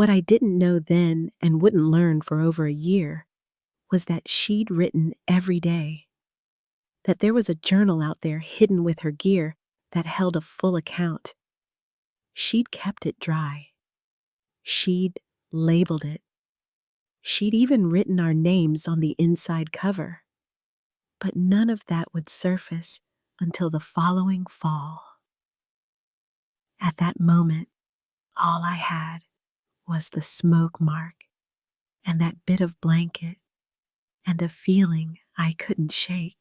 Speaker 1: What I didn't know then and wouldn't learn for over a year was that she'd written every day, that there was a journal out there hidden with her gear that held a full account. She'd kept it dry. She'd labeled it. She'd even written our names on the inside cover. But none of that would surface until the following fall. At that moment, all I had was the smoke mark and that bit of blanket and a feeling I couldn't shake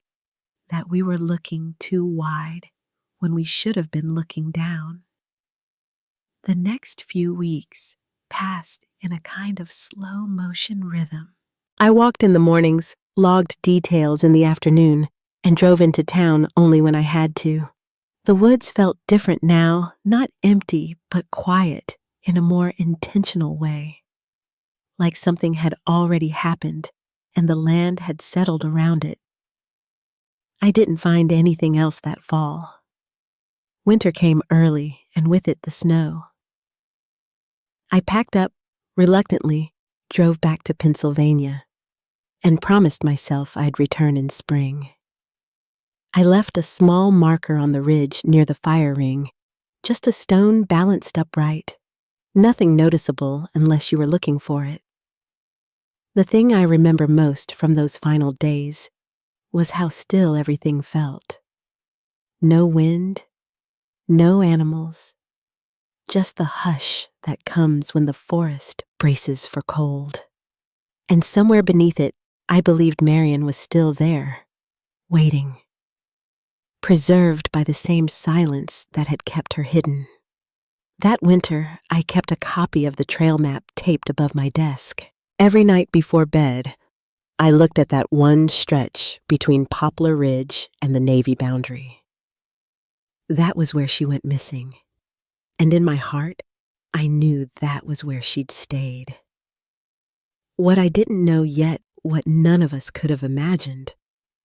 Speaker 1: that we were looking too wide when we should have been looking down. The next few weeks passed in a kind of slow motion rhythm. I walked in the mornings, logged details in the afternoon, and drove into town only when I had to. The woods felt different now, not empty, but quiet in a more intentional way. Like something had already happened and the land had settled around it. I didn't find anything else that fall. Winter came early, and with it the snow. I packed up, reluctantly, drove back to Pennsylvania, and promised myself I'd return in spring. I left a small marker on the ridge near the fire ring, just a stone balanced upright, nothing noticeable unless you were looking for it. The thing I remember most from those final days was how still everything felt. No wind, no animals, just the hush that comes when the forest braces for cold. And somewhere beneath it, I believed Marion was still there, waiting, preserved by the same silence that had kept her hidden. That winter, I kept a copy of the trail map taped above my desk. Every night before bed, I looked at that one stretch between Poplar Ridge and the Navy boundary. That was where she went missing, and in my heart, I knew that was where she'd stayed. What I didn't know yet, what none of us could have imagined,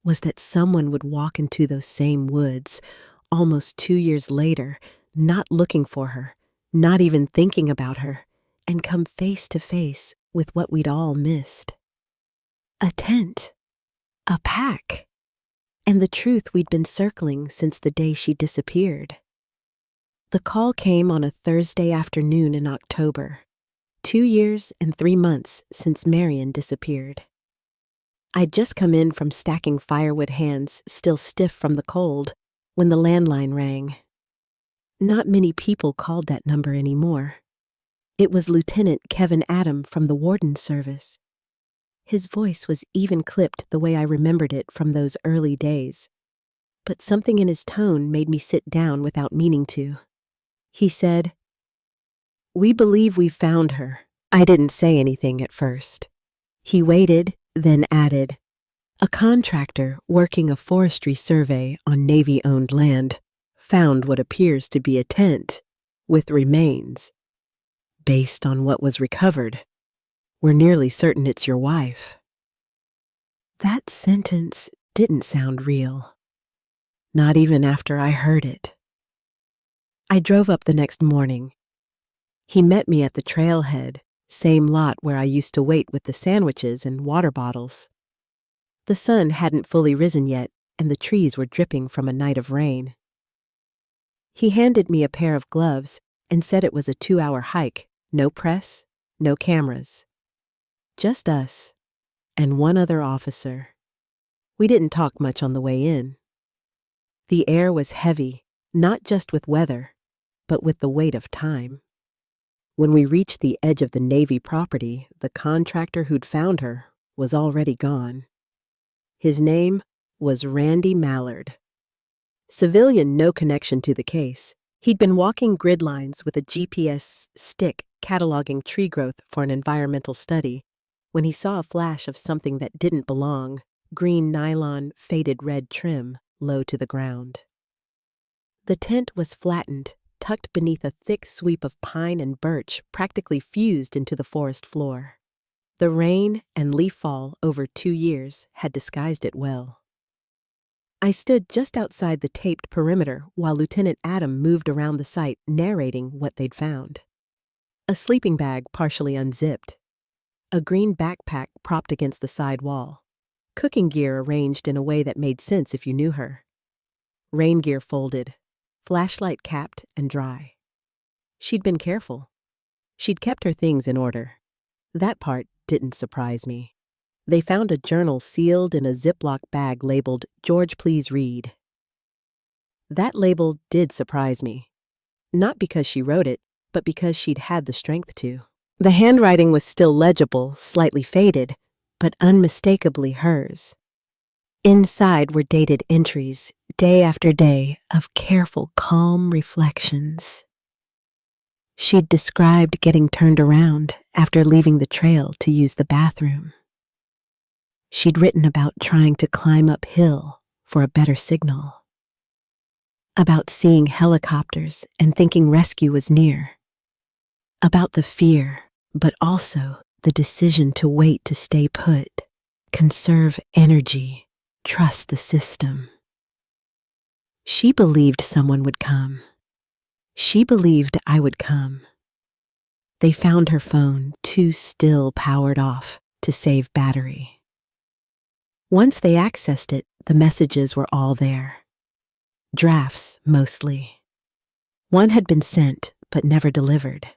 Speaker 1: was that someone would walk into those same woods almost 2 years later, not looking for her, not even thinking about her, and come face to face with what we'd all missed. A tent, a pack, and the truth we'd been circling since the day she disappeared. The call came on a Thursday afternoon in October, 2 years and 3 months since Marion disappeared. I'd just come in from stacking firewood, hands still stiff from the cold, when the landline rang. Not many people called that number anymore. It was Lieutenant Kevin Adam from the Warden Service. His voice was even clipped the way I remembered it from those early days, but something in his tone made me sit down without meaning to. He said, "We believe we found her." I didn't say anything at first. He waited, then added, "A contractor working a forestry survey on Navy-owned land found what appears to be a tent with remains. Based on what was recovered, we're nearly certain it's your wife." That sentence didn't sound real, not even after I heard it. I drove up the next morning. He met me at the trailhead, same lot where I used to wait with the sandwiches and water bottles. The sun hadn't fully risen yet, and the trees were dripping from a night of rain. He handed me a pair of gloves and said it was a 2-hour hike, no press, no cameras. Just us, and one other officer. We didn't talk much on the way in. The air was heavy, not just with weather, but with the weight of time. When we reached the edge of the Navy property, the contractor who'd found her was already gone. His name was Randy Mallard. Civilian, no connection to the case. He'd been walking grid lines with a GPS stick cataloging tree growth for an environmental study when he saw a flash of something that didn't belong, green nylon, faded red trim, low to the ground. The tent was flattened, tucked beneath a thick sweep of pine and birch practically fused into the forest floor. The rain and leaf fall over 2 years had disguised it well. I stood just outside the taped perimeter while Lieutenant Adam moved around the site narrating what they'd found. A sleeping bag partially unzipped. A green backpack propped against the side wall. Cooking gear arranged in a way that made sense if you knew her. Rain gear folded. Flashlight capped and dry. She'd been careful. She'd kept her things in order. That part didn't surprise me. They found a journal sealed in a Ziploc bag labeled, "George, please read." That label did surprise me. Not because she wrote it, but because she'd had the strength to. The handwriting was still legible, slightly faded, but unmistakably hers. Inside were dated entries, day after day, of careful, calm reflections. She'd described getting turned around after leaving the trail to use the bathroom. She'd written about trying to climb uphill for a better signal. About seeing helicopters and thinking rescue was near. About the fear, but also the decision to wait to stay put, conserve energy, trust the system. She believed someone would come. She believed I would come. They found her phone too still powered off to save battery. Once they accessed it, the messages were all there. Drafts, mostly. One had been sent, but never delivered.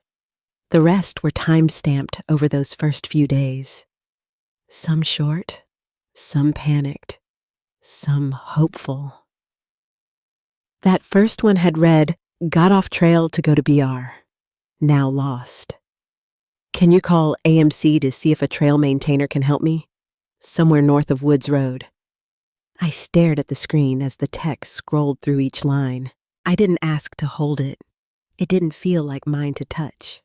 Speaker 1: The rest were time-stamped over those first few days. Some short, some panicked, some hopeful. That first one had read, "Got off trail to go to BR. Now lost. Can you call AMC to see if a trail maintainer can help me? Somewhere north of Woods Road." I stared at the screen as the text scrolled through each line. I didn't ask to hold it. It didn't feel like mine to touch.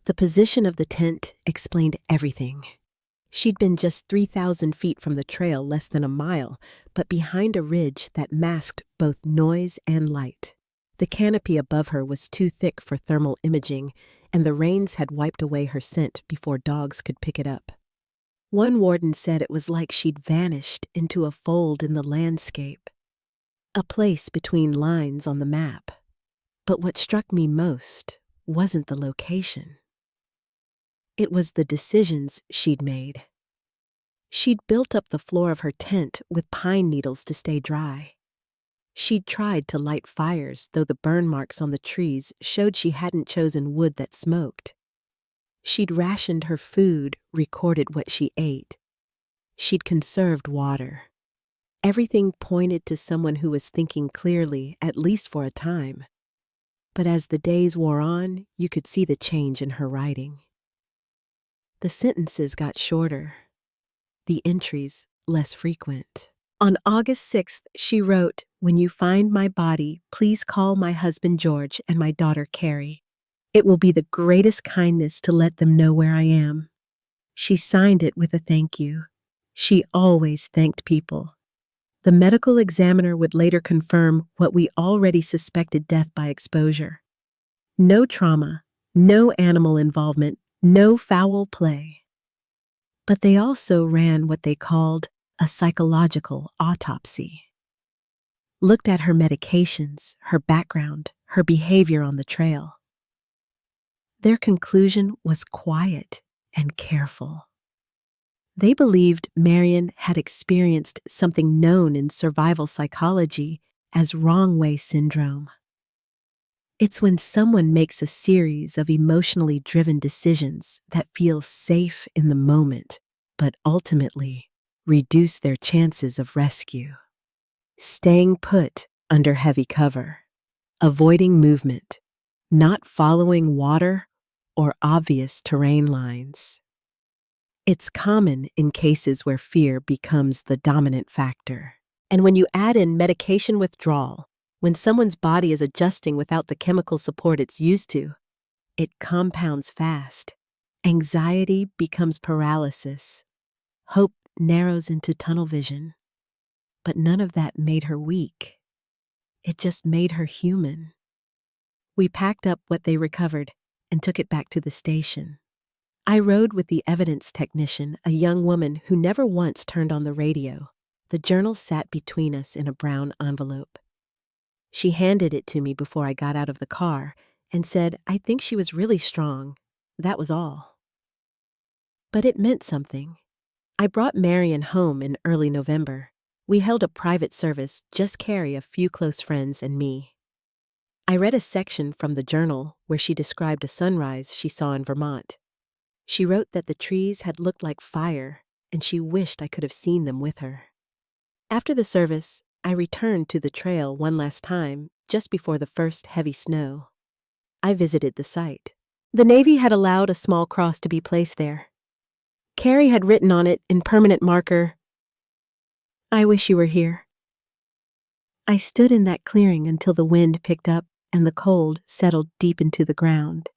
Speaker 1: The position of the tent explained everything. She'd been just 3,000 feet from the trail, less than a mile, but behind a ridge that masked both noise and light. The canopy above her was too thick for thermal imaging, and the rains had wiped away her scent before dogs could pick it up. One warden said it was like she'd vanished into a fold in the landscape, a place between lines on the map. But what struck me most wasn't the location. It was the decisions she'd made. She'd built up the floor of her tent with pine needles to stay dry. She'd tried to light fires, though the burn marks on the trees showed she hadn't chosen wood that smoked. She'd rationed her food, recorded what she ate. She'd conserved water. Everything pointed to someone who was thinking clearly, at least for a time. But as the days wore on, you could see the change in her writing. The sentences got shorter, the entries less frequent. On August 6th, she wrote, "When you find my body, please call my husband George and my daughter Carrie. It will be the greatest kindness to let them know where I am." She signed it with a thank you. She always thanked people. The medical examiner would later confirm what we already suspected: death by exposure. No trauma, no animal involvement, no foul play. But they also ran what they called a psychological autopsy. Looked at her medications, her background, her behavior on the trail. Their conclusion was quiet and careful. They believed Marion had experienced something known in survival psychology as wrong-way syndrome. It's when someone makes a series of emotionally driven decisions that feel safe in the moment, but ultimately reduce their chances of rescue. Staying put under heavy cover, avoiding movement, not following water or obvious terrain lines. It's common in cases where fear becomes the dominant factor. And when you add in medication withdrawal, when someone's body is adjusting without the chemical support it's used to, it compounds fast. Anxiety becomes paralysis. Hope narrows into tunnel vision. But none of that made her weak. It just made her human. We packed up what they recovered and took it back to the station. I rode with the evidence technician, a young woman who never once turned on the radio. The journal sat between us in a brown envelope. She handed it to me before I got out of the car and said I think she was really strong, That was all. But it meant something. I brought Marion home in early November. We held a private service, just Carrie, a few close friends, and me. I read a section from the journal where she described a sunrise she saw in Vermont. She wrote that the trees had looked like fire, and she wished I could have seen them with her. After the service, I returned to the trail one last time, just before the first heavy snow. I visited the site. The Navy had allowed a small cross to be placed there. Carrie had written on it in permanent marker, "I wish you were here." I stood in that clearing until the wind picked up and the cold settled deep into the ground.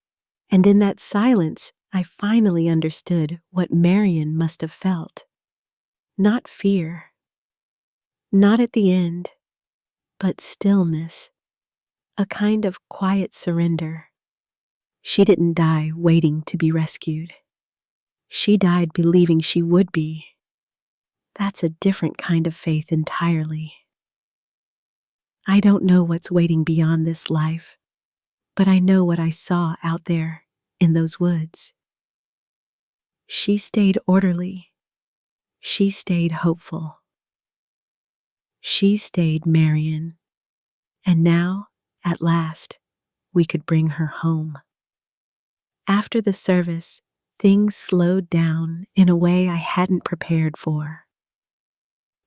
Speaker 1: And in that silence, I finally understood what Marion must have felt. Not fear. Not at the end, but stillness. A kind of quiet surrender. She didn't die waiting to be rescued. She died believing she would be. That's a different kind of faith entirely. I don't know what's waiting beyond this life, but I know what I saw out there in those woods. She stayed orderly. She stayed hopeful. She stayed Marion. And now, at last, we could bring her home. After the service, things slowed down in a way I hadn't prepared for.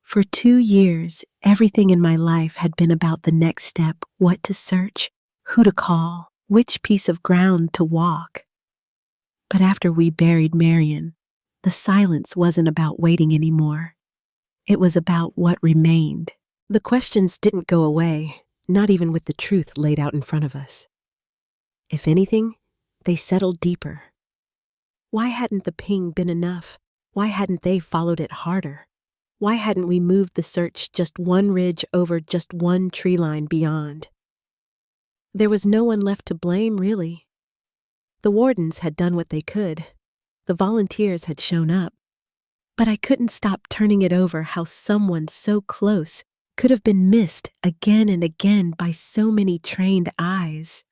Speaker 1: For 2 years, everything in my life had been about the next step, what to search, who to call, which piece of ground to walk. But after we buried Marion, the silence wasn't about waiting anymore. It was about what remained. The questions didn't go away, not even with the truth laid out in front of us. If anything, they settled deeper. Why hadn't the ping been enough? Why hadn't they followed it harder? Why hadn't we moved the search just one ridge over, just one tree line beyond? There was no one left to blame, really. The wardens had done what they could. The volunteers had shown up. But I couldn't stop turning it over how someone so close could have been missed again and again by so many trained eyes.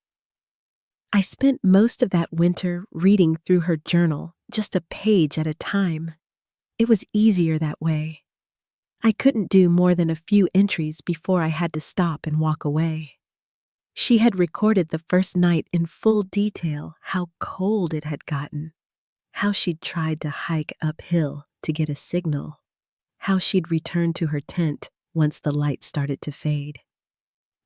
Speaker 1: I spent most of that winter reading through her journal, just a page at a time. It was easier that way. I couldn't do more than a few entries before I had to stop and walk away. She had recorded the first night in full detail how cold it had gotten, how she'd tried to hike uphill to get a signal, how she'd returned to her tent once the light started to fade.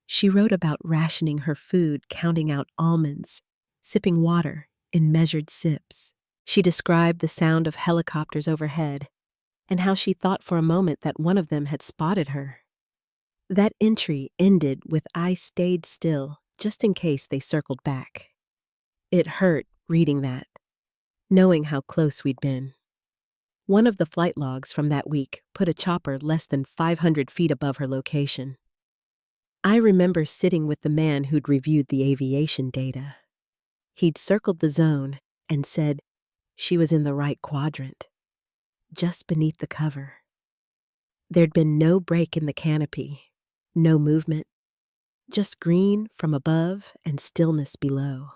Speaker 1: She wrote about rationing her food, counting out almonds, sipping water in measured sips. She described the sound of helicopters overhead and how she thought for a moment that one of them had spotted her. That entry ended with "I stayed still, just in case they circled back." It hurt reading that, knowing how close we'd been. One of the flight logs from that week put a chopper less than 500 feet above her location. I remember sitting with the man who'd reviewed the aviation data. He'd circled the zone and said she was in the right quadrant, just beneath the cover. There'd been no break in the canopy, no movement, just green from above and stillness below.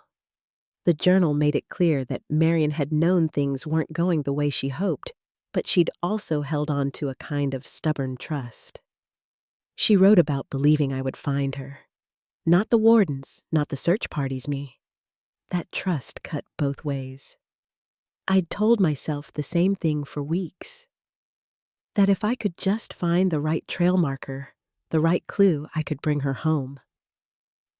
Speaker 1: The journal made it clear that Marion had known things weren't going the way she hoped, but she'd also held on to a kind of stubborn trust. She wrote about believing I would find her. Not the wardens, not the search parties, me. That trust cut both ways. I'd told myself the same thing for weeks. That if I could just find the right trail marker, the right clue, I could bring her home.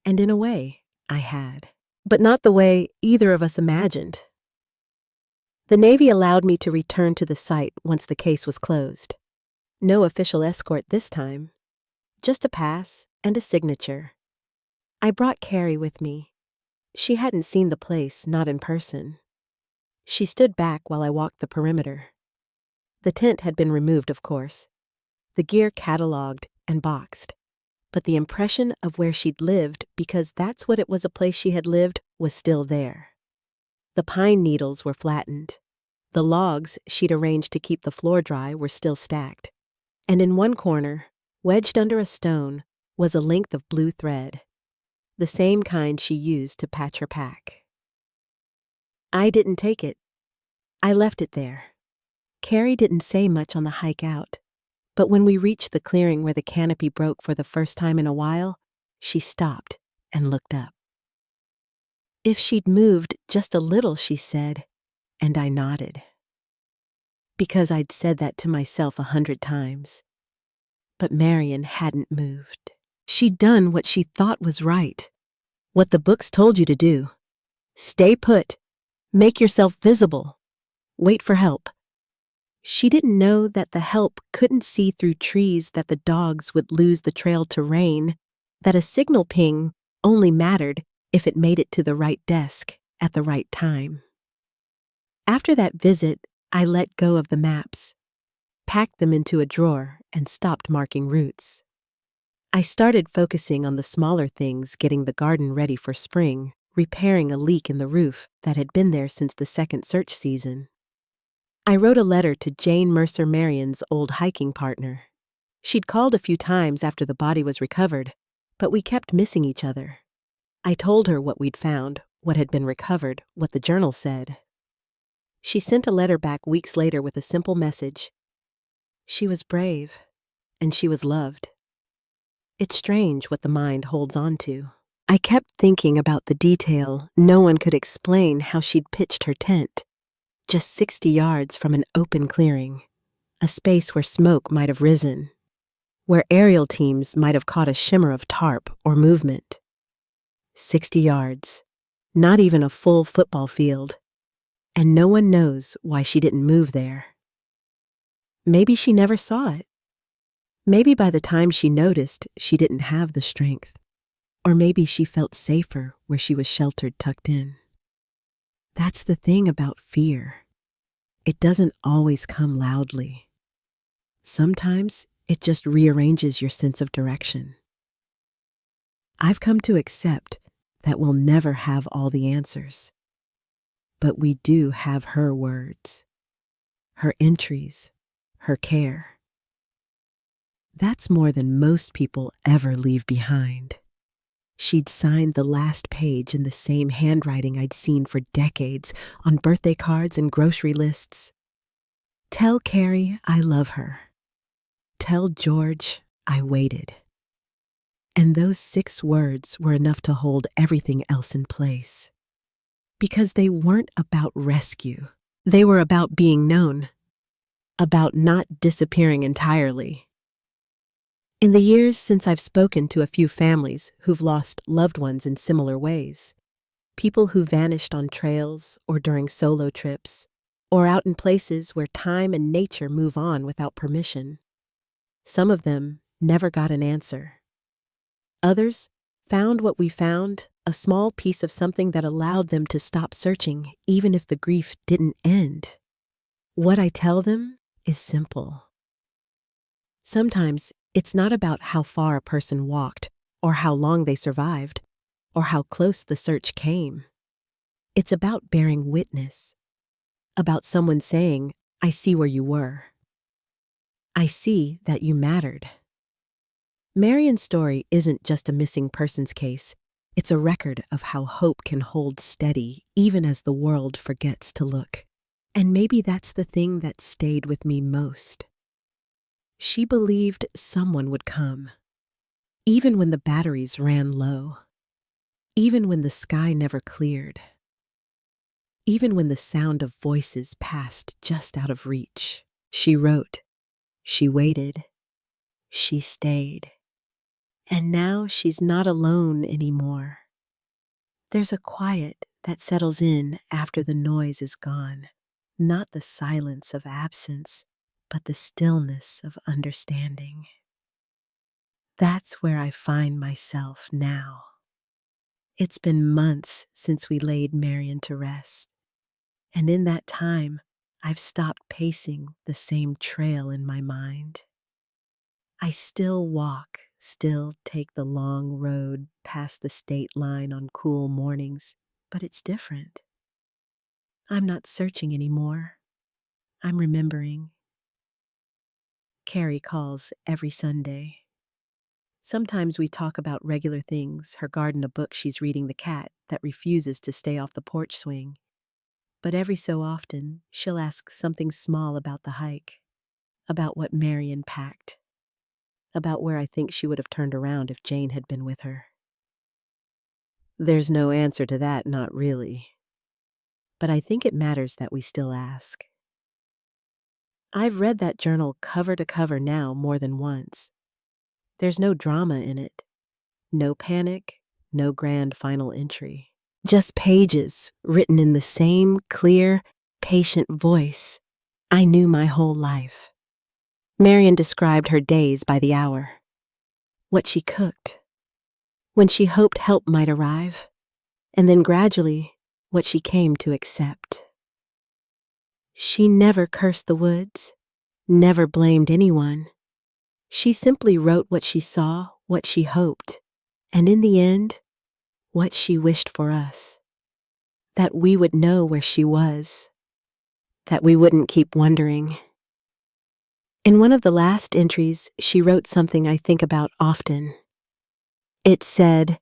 Speaker 1: And in a way, I had. But not the way either of us imagined. The Navy allowed me to return to the site once the case was closed. No official escort this time. Just a pass and a signature. I brought Carrie with me. She hadn't seen the place, not in person. She stood back while I walked the perimeter. The tent had been removed, of course. The gear cataloged and boxed. But the impression of where she'd lived, because that's what it was, a place she had lived, was still there. The pine needles were flattened. The logs she'd arranged to keep the floor dry were still stacked. And in one corner, wedged under a stone, was a length of blue thread, the same kind she used to patch her pack. I didn't take it. I left it there. Carrie didn't say much on the hike out, but when we reached the clearing where the canopy broke for the first time in a while, she stopped and looked up. If she'd moved just a little, she said, and I nodded. Because I'd said that to myself 100 times. But Marion hadn't moved. She'd done what she thought was right, what the books told you to do. Stay put. Make yourself visible. Wait for help. She didn't know that the help couldn't see through trees, that the dogs would lose the trail to rain, that a signal ping only mattered if it made it to the right desk at the right time. After that visit, I let go of the maps, packed them into a drawer, and stopped marking routes. I started focusing on the smaller things, getting the garden ready for spring, repairing a leak in the roof that had been there since the second search season. I wrote a letter to Jane Mercer Marion's old hiking partner. She'd called a few times after the body was recovered, but we kept missing each other. I told her what we'd found, what had been recovered, what the journal said. She sent a letter back weeks later with a simple message. She was brave, and she was loved. It's strange what the mind holds on to. I kept thinking about the detail. No one could explain how she'd pitched her tent, just 60 yards from an open clearing, a space where smoke might have risen, where aerial teams might have caught a shimmer of tarp or movement. 60 yards, not even a full football field, and no one knows why she didn't move there. Maybe she never saw it. Maybe by the time she noticed, she didn't have the strength. Or maybe she felt safer where she was sheltered, tucked in. That's the thing about fear. It doesn't always come loudly. Sometimes it just rearranges your sense of direction. I've come to accept that we'll never have all the answers. But we do have her words, her entries, her care. That's more than most people ever leave behind. She'd signed the last page in the same handwriting I'd seen for decades on birthday cards and grocery lists. Tell Carrie I love her. Tell George I waited. And those 6 words were enough to hold everything else in place. Because they weren't about rescue. They were about being known. About not disappearing entirely. In the years since I've spoken to a few families who've lost loved ones in similar ways, people who vanished on trails or during solo trips, or out in places where time and nature move on without permission, some of them never got an answer. Others found what we found, a small piece of something that allowed them to stop searching even if the grief didn't end. What I tell them is simple. Sometimes it's not about how far a person walked, or how long they survived, or how close the search came. It's about bearing witness, about someone saying, I see where you were. I see that you mattered. Marion's story isn't just a missing persons case. It's a record of how hope can hold steady even as the world forgets to look. And maybe that's the thing that stayed with me most. She believed someone would come, even when the batteries ran low, even when the sky never cleared, even when the sound of voices passed just out of reach. She wrote, she waited, she stayed. And now she's not alone anymore. There's a quiet that settles in after the noise is gone, not the silence of absence, but the stillness of understanding. That's where I find myself now. It's been months since we laid Marion to rest, and in that time, I've stopped pacing the same trail in my mind. I still walk, still take the long road past the state line on cool mornings, but it's different. I'm not searching anymore. I'm remembering. Carrie calls every Sunday. Sometimes we talk about regular things, her garden, a book she's reading, the cat that refuses to stay off the porch swing. But every so often, she'll ask something small about the hike, about what Marion packed, about where I think she would have turned around if Jane had been with her. There's no answer to that, not really. But I think it matters that we still ask. I've read that journal cover to cover now more than once. There's no drama in it. No panic, no grand final entry. Just pages written in the same clear, patient voice I knew my whole life. Marion described her days by the hour. What she cooked. When she hoped help might arrive. And then gradually, what she came to accept. She never cursed the woods, never blamed anyone. She simply wrote what she saw, what she hoped, and in the end, what she wished for us. That we would know where she was. That we wouldn't keep wondering. In one of the last entries, she wrote something I think about often. It said,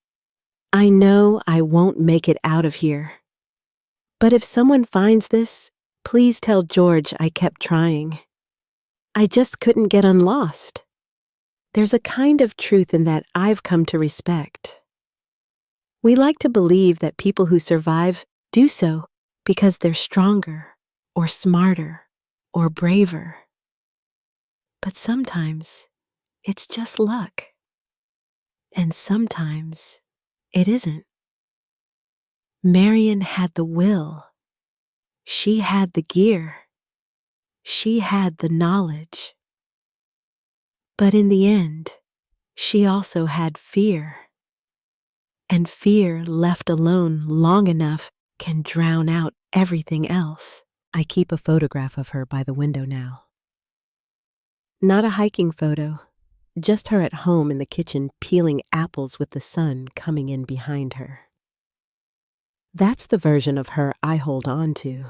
Speaker 1: "I know I won't make it out of here. But if someone finds this, please tell George I kept trying. I just couldn't get unlost." There's a kind of truth in that I've come to respect. We like to believe that people who survive do so because they're stronger, or smarter, or braver. But sometimes it's just luck. And sometimes it isn't. Marion had the will. She had the gear. She had the knowledge. But in the end, she also had fear. And fear left alone long enough can drown out everything else. I keep a photograph of her by the window now. Not a hiking photo, just her at home in the kitchen peeling apples with the sun coming in behind her. That's the version of her I hold on to.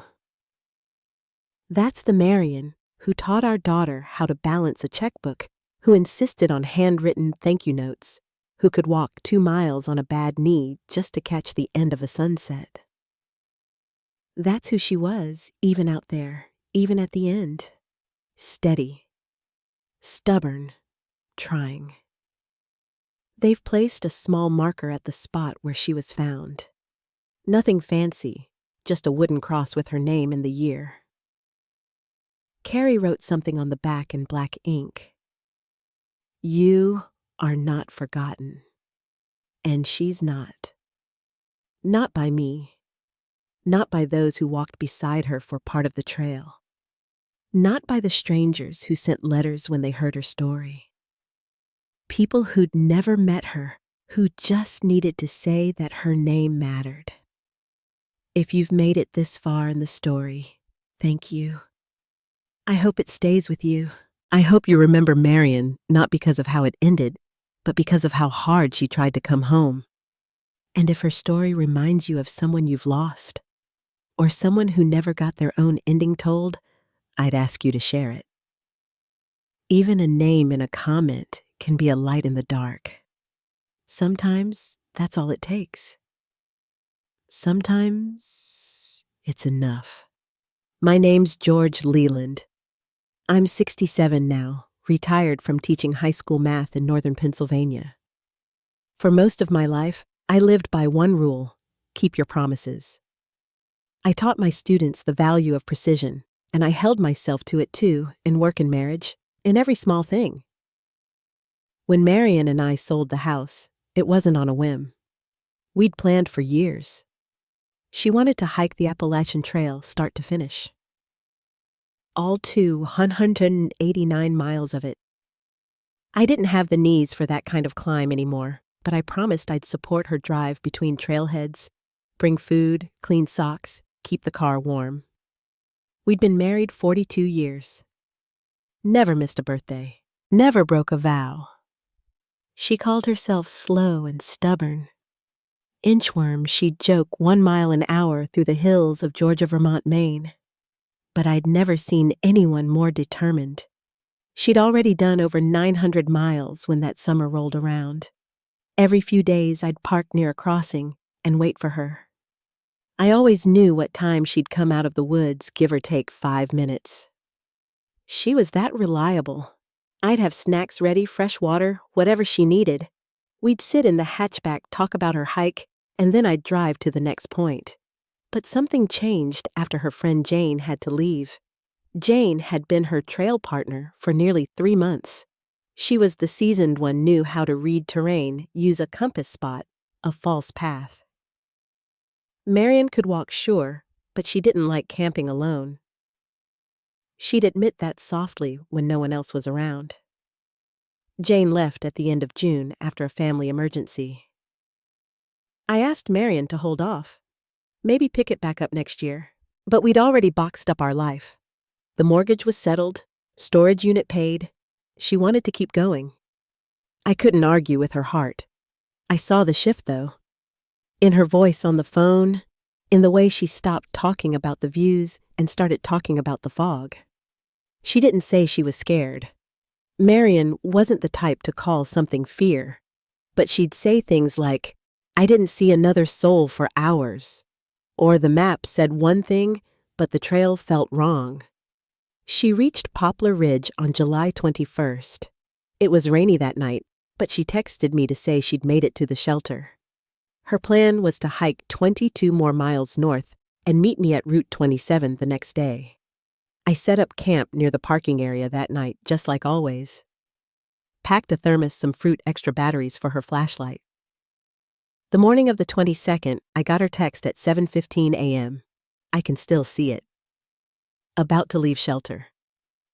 Speaker 1: That's the Marion who taught our daughter how to balance a checkbook, who insisted on handwritten thank you notes, who could walk 2 miles on a bad knee just to catch the end of a sunset. That's who she was, even out there, even at the end. Steady, stubborn, trying. They've placed a small marker at the spot where she was found. Nothing fancy, just a wooden cross with her name and the year. Carrie wrote something on the back in black ink. You are not forgotten. And she's not. Not by me. Not by those who walked beside her for part of the trail. Not by the strangers who sent letters when they heard her story. People who'd never met her, who just needed to say that her name mattered. If you've made it this far in the story, thank you. I hope it stays with you. I hope you remember Marion, not because of how it ended, but because of how hard she tried to come home. And if her story reminds you of someone you've lost, or someone who never got their own ending told, I'd ask you to share it. Even a name in a comment can be a light in the dark. Sometimes that's all it takes. Sometimes it's enough. My name's George Leland. I'm 67 now, retired from teaching high school math in northern Pennsylvania. For most of my life, I lived by one rule: keep your promises. I taught my students the value of precision, and I held myself to it too, in work and marriage, in every small thing. When Marion and I sold the house, it wasn't on a whim. We'd planned for years. She wanted to hike the Appalachian Trail start to finish. All 189 miles of it. I didn't have the knees for that kind of climb anymore, but I promised I'd support her drive between trailheads, bring food, clean socks, keep the car warm. We'd been married 42 years. Never missed a birthday. Never broke a vow. She called herself slow and stubborn. Inchworm, she'd joke 1 mile an hour through the hills of Georgia, Vermont, Maine. But I'd never seen anyone more determined. She'd already done over 900 miles when that summer rolled around. Every few days I'd park near a crossing and wait for her. I always knew what time she'd come out of the woods, give or take 5 minutes. She was that reliable. I'd have snacks ready, fresh water, whatever she needed. We'd sit in the hatchback, talk about her hike, and then I'd drive to the next point. But something changed after her friend Jane had to leave. Jane had been her trail partner for nearly 3 months. She was the seasoned one, knew how to read terrain, use a compass spot, a false path. Marion could walk, sure, but she didn't like camping alone. She'd admit that softly when no one else was around. Jane left at the end of June after a family emergency. I asked Marion to hold off, maybe pick it back up next year, but we'd already boxed up our life. The mortgage was settled, storage unit paid. She wanted to keep going. I couldn't argue with her heart. I saw the shift, though. In her voice on the phone, in the way she stopped talking about the views and started talking about the fog. She didn't say she was scared. Marion wasn't the type to call something fear, but she'd say things like, "I didn't see another soul for hours," or "the map said one thing, but the trail felt wrong." She reached Poplar Ridge on July 21st. It was rainy that night, but she texted me to say she'd made it to the shelter. Her plan was to hike 22 more miles north and meet me at Route 27 the next day. I set up camp near the parking area that night, just like always. Packed a thermos, some fruit, extra batteries for her flashlight. The morning of the 22nd, I got her text at 7:15 a.m. I can still see it. About to leave shelter.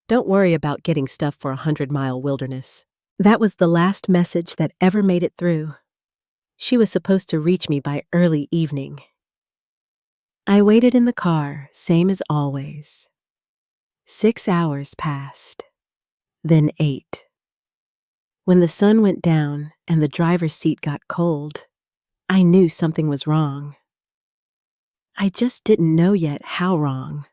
Speaker 1: Don't worry about getting stuff for a 100-mile wilderness. That was the last message that ever made it through. She was supposed to reach me by early evening. I waited in the car, same as always. 6 hours passed, then 8. When the sun went down and the driver's seat got cold, I knew something was wrong. I just didn't know yet how wrong.